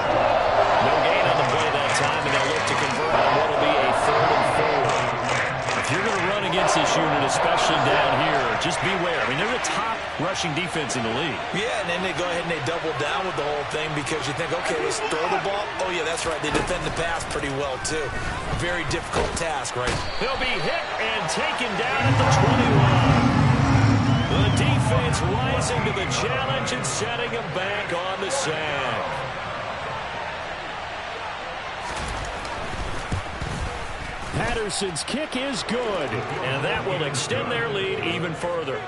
No gain on the play that time, and they'll look to convert on what will be a 3rd and 4. If you're going to run against this unit, especially down here, just beware. I mean, they're the top rushing defense in the league. Yeah, and then they go ahead and they double down with the whole thing because you think, okay, let's throw the ball. Oh, yeah, that's right. They defend the pass pretty well, too. Very difficult task, right? He'll be hit and taken down at the 20-line. The defense rising to the challenge and setting him back on the sand. Patterson's kick is good, and that will extend their lead even further.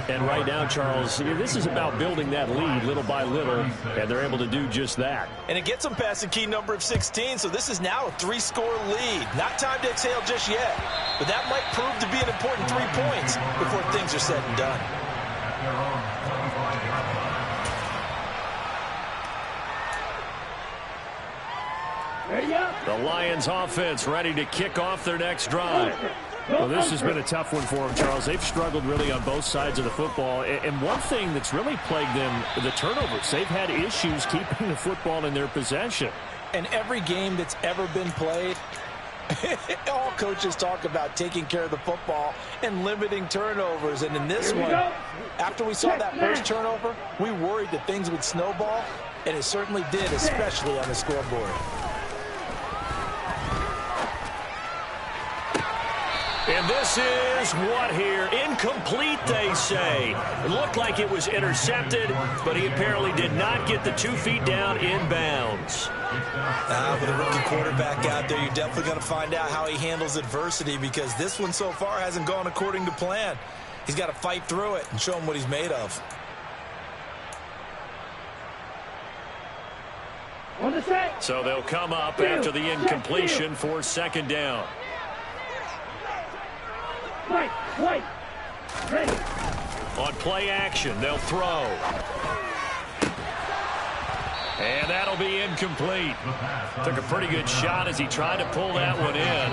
And right now, Charles, this is about building that lead little by little, and they're able to do just that. And it gets them past the key number of 16, so this is now a 3-score lead. Not time to exhale just yet, but that might prove to be an important 3 points before things are said and done. The Lions offense ready to kick off their next drive. Well, this has been a tough one for them, Charles. They've struggled really on both sides of the football. And one thing that's really plagued them, the turnovers. They've had issues keeping the football in their possession. And every game that's ever been played, all coaches talk about taking care of the football and limiting turnovers. And in this one, after we saw that first turnover, we worried that things would snowball, and it certainly did, especially on the scoreboard. And this is what here? Incomplete, they say. It looked like it was intercepted, but he apparently did not get the 2 feet down in bounds. With a rookie quarterback out there, you're definitely going to find out how he handles adversity, because this one so far hasn't gone according to plan. He's got to fight through it and show him what he's made of. So they'll come up after the incompletion for second down. On play action, they'll throw. And that'll be incomplete. Took a pretty good shot as he tried to pull that one in.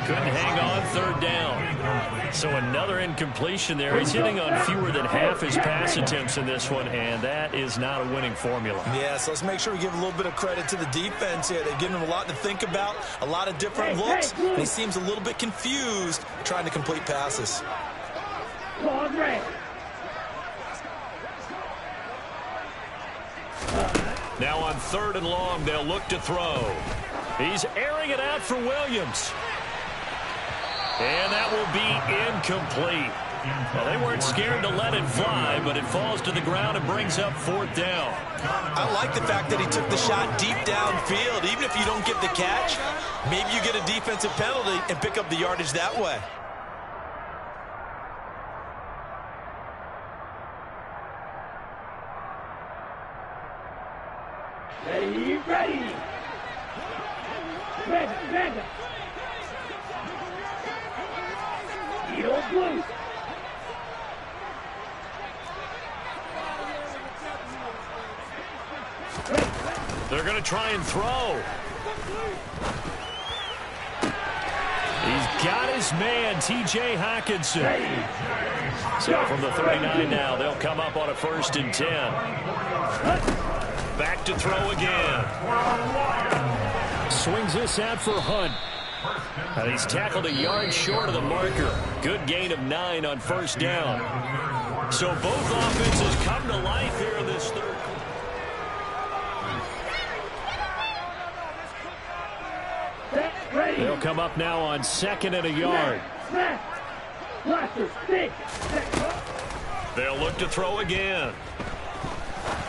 Couldn't hang on third down. So another incompletion there. He's hitting on fewer than half his pass attempts in this one, and that is not a winning formula. Yeah, so let's make sure we give a little bit of credit to the defense here. They've given him a lot to think about, a lot of different looks, and he seems a little bit confused trying to complete passes. Now on 3rd and long, they'll look to throw. He's airing it out for Williams. And that will be incomplete. Well, they weren't scared to let it fly, but it falls to the ground and brings up 4th down. I like the fact that he took the shot deep downfield. Even if you don't get the catch, maybe you get a defensive penalty and pick up the yardage that way. Ready. Blue. They're going to try and throw. He's got his man, T.J. Hawkinson. So from the 39 now, they'll come up on a 1st and 10. Back to throw again. Swings this out for Hunt. And he's tackled a yard short of the marker. Good gain of 9 on 1st down. So both offenses come to life here in this third. They'll come up now on 2nd and a yard. They'll look to throw again.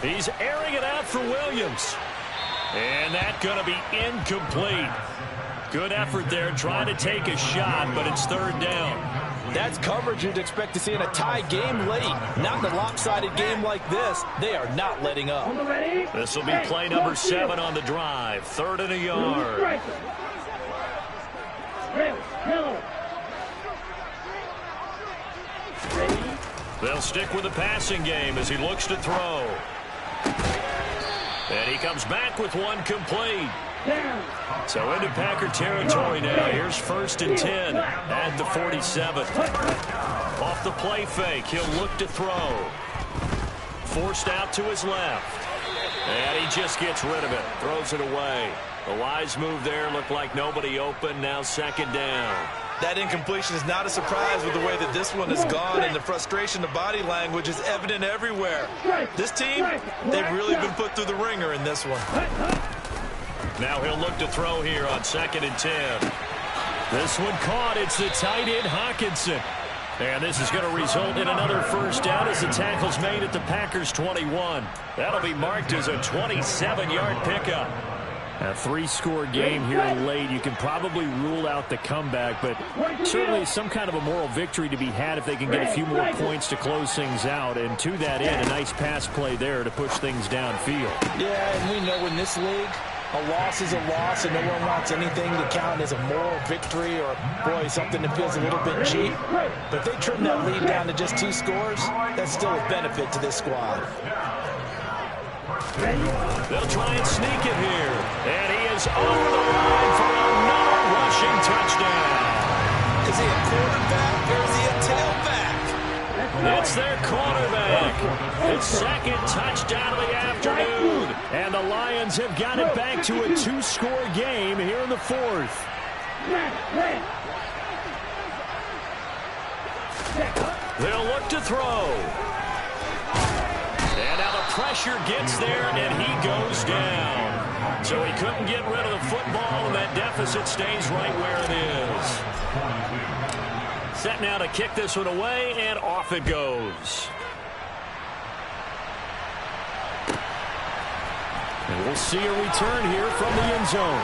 He's airing it out for Williams. And that's going to be incomplete. Good effort there trying to take a shot, but it's 3rd down. That's coverage you'd expect to see in a tie game late. Not in a lopsided game like this. They are not letting up. This will be play number 7 on the drive. 3rd and a yard. They'll stick with the passing game as he looks to throw. And he comes back with one complete. So into Packer territory now. Here's 1st and 10 at the 47. Off the play fake, he'll look to throw. Forced out to his left. And he just gets rid of it. Throws it away. A wise move there. Looked like nobody open. Now 2nd down. That incompletion is not a surprise with the way that this one has gone, and the frustration, the body language is evident everywhere. This team, they've really been put through the ringer in this one. Now he'll look to throw here on 2nd and 10. This one caught. It's the tight end, Hawkinson. And this is going to result in another 1st down as the tackle's made at the Packers' 21. That'll be marked as a 27-yard pickup. A three-score game here late. You can probably rule out the comeback, but certainly some kind of a moral victory to be had if they can get a few more points to close things out. And to that end, a nice pass play there to push things downfield. Yeah, and we know in this league, a loss is a loss, and no one wants anything to count as a moral victory or, boy, something that feels a little bit cheap. But if they trim that lead down to just 2 scores, that's still a benefit to this squad. They'll try and sneak it here. And he is over the line for another rushing touchdown. Is he a quarterback or is he a tailback? It's their quarterback. His second touchdown of the afternoon. And the Lions have got it back to a 2-score game here in the 4th. They'll look to throw. And now the pressure gets there, and he goes down. So he couldn't get rid of the football, and that deficit stays right where it is. Set now to kick this one away, and off it goes. And we'll see a return here from the end zone.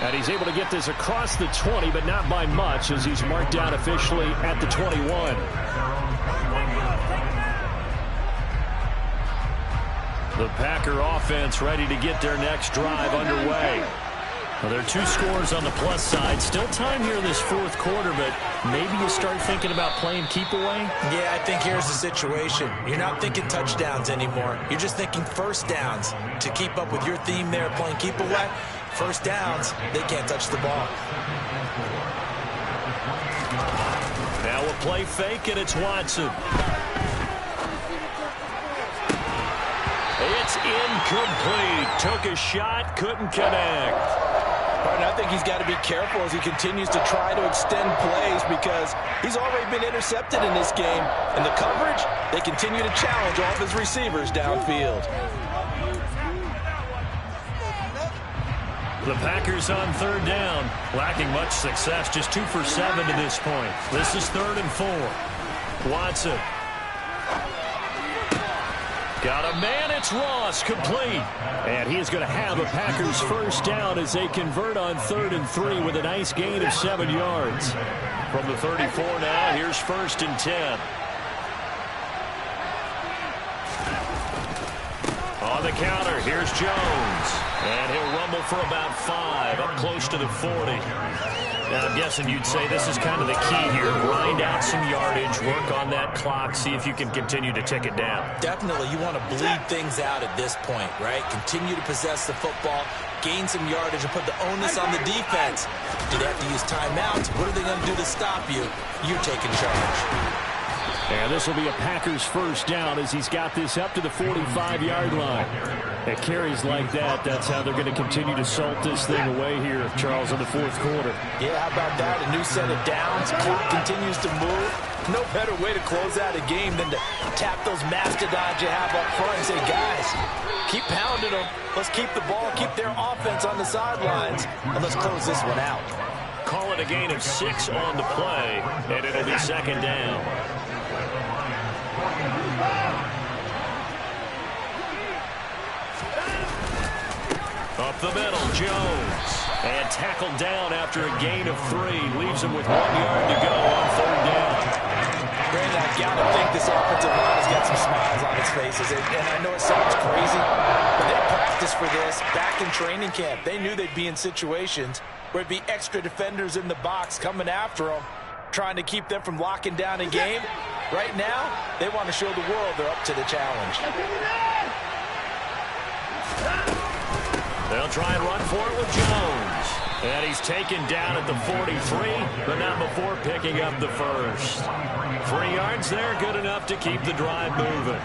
And he's able to get this across the 20, but not by much, as he's marked down officially at the 21. The Packer offense ready to get their next drive underway. Well, there are 2 scores on the plus side. Still time here in this 4th quarter, but maybe you start thinking about playing keep away? Yeah, I think here's the situation. You're not thinking touchdowns anymore. You're just thinking first downs. To keep up with your theme there, playing keep away, first downs, they can't touch the ball. Now a play fake, and it's Watson. It's incomplete. Took a shot, couldn't connect. And I think he's got to be careful as he continues to try to extend plays because he's already been intercepted in this game. And the coverage, they continue to challenge all of his receivers downfield. The Packers on 3rd down. Lacking much success, just 2 for 7 to this point. This is 3rd and 4. Watson. Got a man, it's Ross, complete. And he is going to have a Packers first down as they convert on 3rd and 3 with a nice gain of 7 yards. From the 34 now, here's 1st and 10. On the counter, here's Jones. And he'll rumble for about 5, up close to the 40. Now, I'm guessing you'd say this is kind of the key here. Grind out some yardage, work on that clock, see if you can continue to tick it down. Definitely, you want to bleed things out at this point, right? Continue to possess the football, gain some yardage, and put the onus on the defense. Do they have to use timeouts? What are they going to do to stop you? You're taking charge. And this will be a Packers first down as he's got this up to the 45-yard line. At carries like that, that's how they're going to continue to salt this thing away here, Charles, in the 4th quarter. Yeah, how about that? A new set of downs. Clock continues to move. No better way to close out a game than to tap those mastodons you have up front and say, guys, keep pounding them. Let's keep the ball, keep their offense on the sidelines, and let's close this one out. Call it a gain of 6 on the play, and it'll be 2nd down. Up the middle, Jones. And tackled down after a gain of 3. Leaves him with 1 yard to go on 3rd down. Brandon, I've got to think this offensive line has got some smiles on its faces. And I know it sounds crazy, but they practiced for this back in training camp. They knew they'd be in situations where it'd be extra defenders in the box coming after them, trying to keep them from locking down a game. Right now, they want to show the world they're up to the challenge. They'll try and run for it with Jones. And he's taken down at the 43, but not before picking up the first. 3 yards there, good enough to keep the drive moving.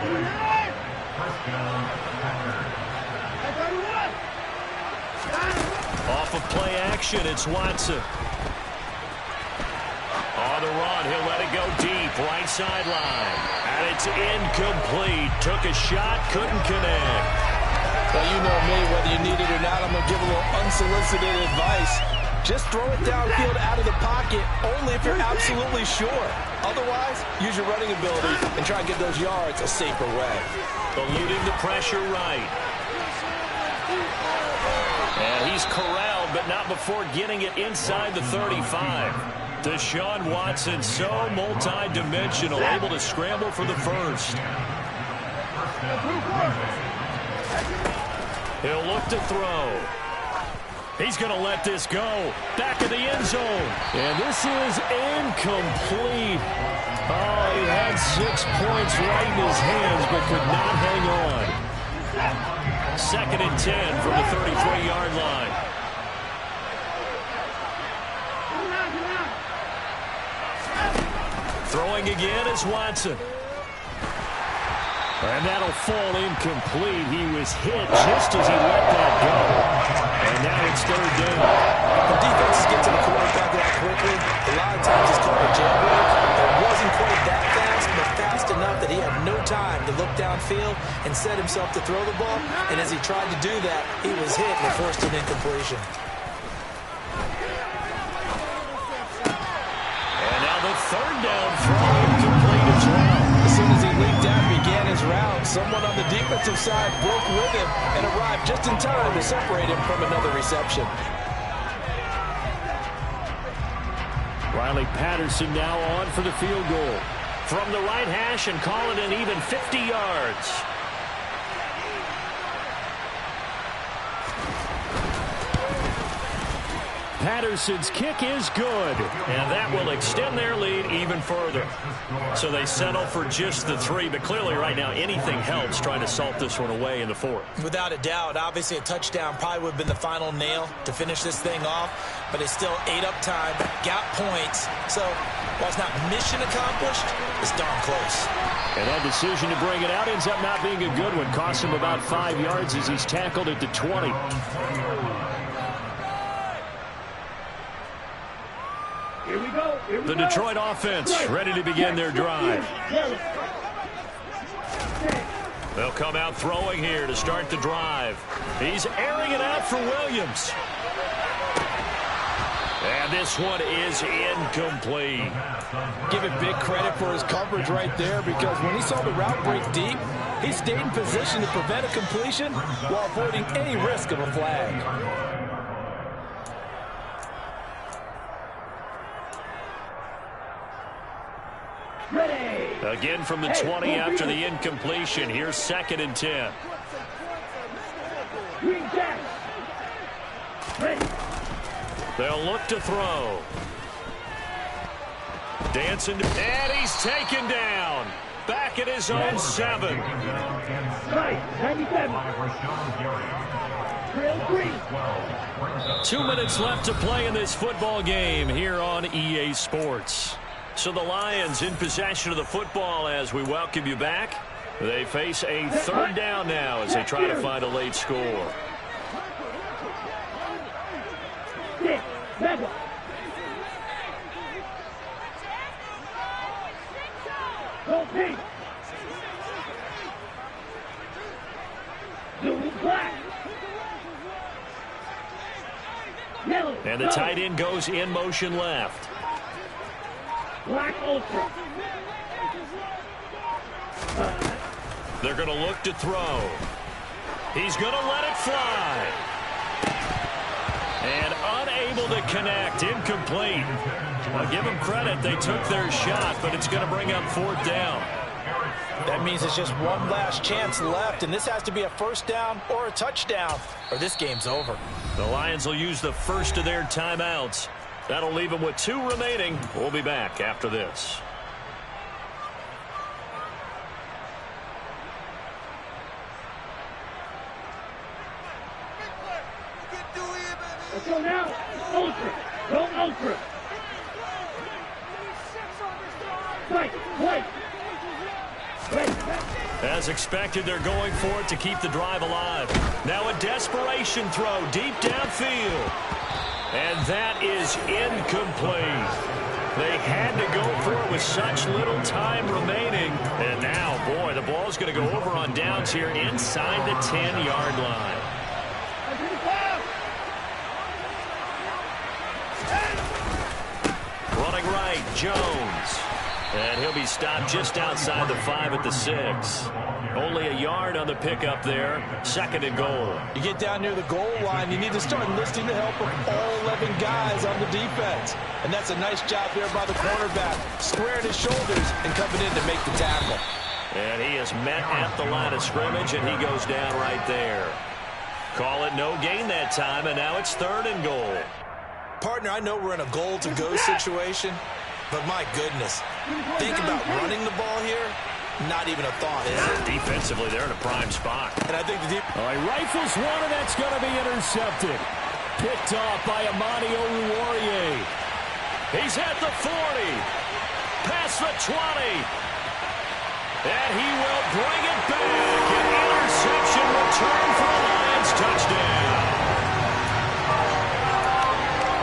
Off of play action, it's Watson. On the run, he'll let it go deep, right sideline. And it's incomplete. Took a shot, couldn't connect. Well, you know me, whether you need it or not, I'm going to give a little unsolicited advice. Just throw it downfield out of the pocket, only if you're absolutely sure. Otherwise, use your running ability and try and get those yards a safer way. Eluding the pressure right. And he's corralled, but not before getting it inside the 35. Deshaun Watson, so multi-dimensional, able to scramble for the first. He'll look to throw. He's going to let this go. Back in the end zone. And this is incomplete. Oh, he had 6 points right in his hands, but could not hang on. 2nd and 10 from the 33-yard line. Throwing again is Watson. And that'll fall incomplete. He was hit just as he let that go. And now it's 3rd down. The defenses get to the quarterback that quickly. A lot of times it's called a jailbreak. It wasn't quite that fast, but fast enough that he had no time to look downfield and set himself to throw the ball. And as he tried to do that, he was hit and forced an incompletion. And now the 3rd down throw incomplete as well. As soon as he leaped out and began his round, someone on the defensive side broke with him and arrived just in time to separate him from another reception. Riley Patterson now on for the field goal. From the right hash and call it an even 50 yards. Patterson's kick is good, and that will extend their lead even further. So they settle for just the 3, but clearly right now anything helps trying to salt this one away in the 4th. Without a doubt, obviously a touchdown probably would have been the final nail to finish this thing off, but it's still ate up time, got points, so while it's not mission accomplished, it's darn close. And that decision to bring it out ends up not being a good one. Costs him about 5 yards as he's tackled at the 20. Here we go. The Detroit offense ready to begin their drive. They'll come out throwing here to start the drive. He's airing it out for Williams. And this one is incomplete. Give it big credit for his coverage right there, because when he saw the route break deep, he stayed in position to prevent a completion while avoiding any risk of a flag. Ready. Again from the 20 after the incompletion. Here's 2nd and 10. Green jack. Ready. They'll look to throw. Dancing, and he's taken down. Back at his own 7. Right. 97. Trail 3. 2 minutes left to play in this football game here on EA Sports. So the Lions in possession of the football as we welcome you back. They face a 3rd down now as they try to find a late score. 6, 7. Go pink. Blue black. Yellow. And the tight end goes in motion left. Black ultra. They're going to look to throw. He's going to let it fly. And unable to connect. Incomplete. I'll give them credit. They took their shot, but it's going to bring up 4th down. That means it's just one last chance left, and this has to be a 1st down or a touchdown, or this game's over. The Lions will use the first of their timeouts. That'll leave them with 2 remaining. We'll be back after this. Let's go now. Ultra. Go ultra. Fight. Fight. As expected, they're going for it to keep the drive alive. Now a desperation throw deep downfield. And that is incomplete. They had to go for it with such little time remaining. And now, boy, the ball's going to go over on downs here inside the 10-yard line. Running right, Jones. And he'll be stopped just outside the 5 at the 6. Only a yard on the pickup there. 2nd and goal. You get down near the goal line, you need to start enlisting the help of all 11 guys on the defense. And that's a nice job there by the cornerback, squaring his shoulders and coming in to make the tackle. And he is met at the line of scrimmage, and he goes down right there. Call it no gain that time, and now it's 3rd and goal. Partner, I know we're in a goal-to-go situation, but my goodness, think about running the ball here. Not even a thought, is it? Defensively, they're in a prime spot. And I think the All right, rifles one, and that's going to be intercepted. Picked off by Amani Oruwariye. He's at the 40. Past the 20. And he will bring it back. An interception return for the Lions. Touchdown.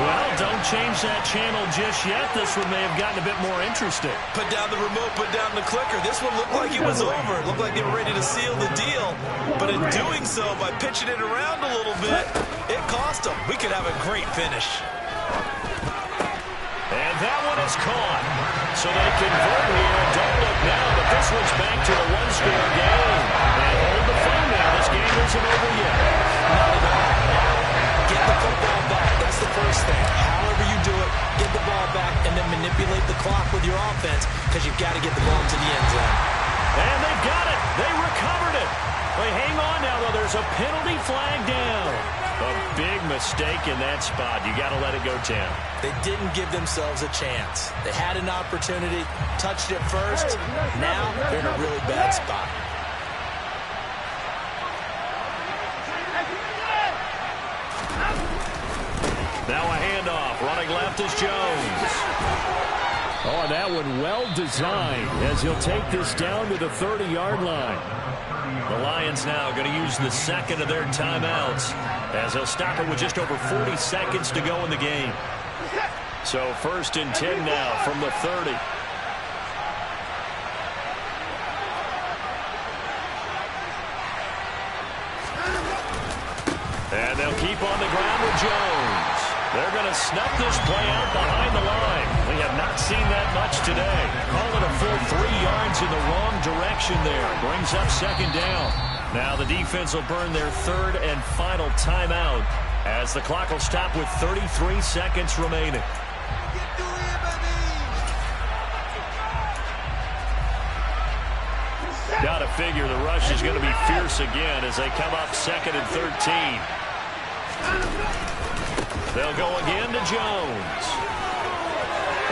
Well, don't change that channel just yet. This one may have gotten a bit more interesting. put down the remote, put down the clicker. This one looked like it was over. It looked like they were ready to seal the deal. But in doing so, by pitching it around a little bit, it cost them. We could have a great finish. And that one is caught. So they convert here. Don't look now, but this one's back to a one-score game. And hold the phone now. This game isn't over yet. Not at all. Get the football back. That's the first thing. However you do it, get the ball back and then manipulate the clock with your offense because you've got to get the ball to the end zone. And they've got it. They recovered it. They hang on now, though. There's a penalty flag down. A big mistake in that spot. You got to let it go, Tim. They didn't give themselves a chance. They had an opportunity, touched it first. Now they're in a really bad spot. Now a handoff. Running left is Jones. Oh, that one well designed as he'll take this down to the 30-yard line. The Lions now going to use the second of their timeouts as they'll stop it with just over 40 seconds to go in the game. So 1st and 10 now from the 30. And they'll keep on the ground with Jones. They're going to snuff this play out behind the line. We have not seen that much today. Call it a full 3 yards in the wrong direction there. Brings up 2nd down. Now the defense will burn their 3rd and final timeout as the clock will stop with 33 seconds remaining. Got to figure the rush is going to be fierce again as they come up 2nd and 13. They'll go again to Jones.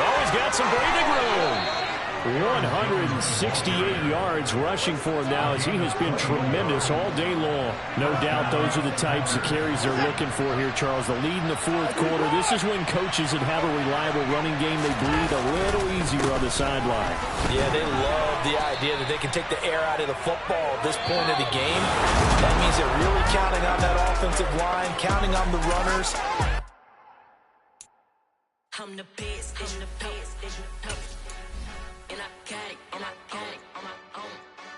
Oh, he's got some breathing room. 168 yards rushing for him now as he has been tremendous all day long. No doubt those are the types of carries they're looking for here, Charles. The lead in the 4th quarter. This is when coaches that have a reliable running game, they breathe a little easier on the sideline. Yeah, they love the idea that they can take the air out of the football at this point of the game. That means they're really counting on that offensive line, counting on the runners. I'm the best, I'm the best, I'm the best.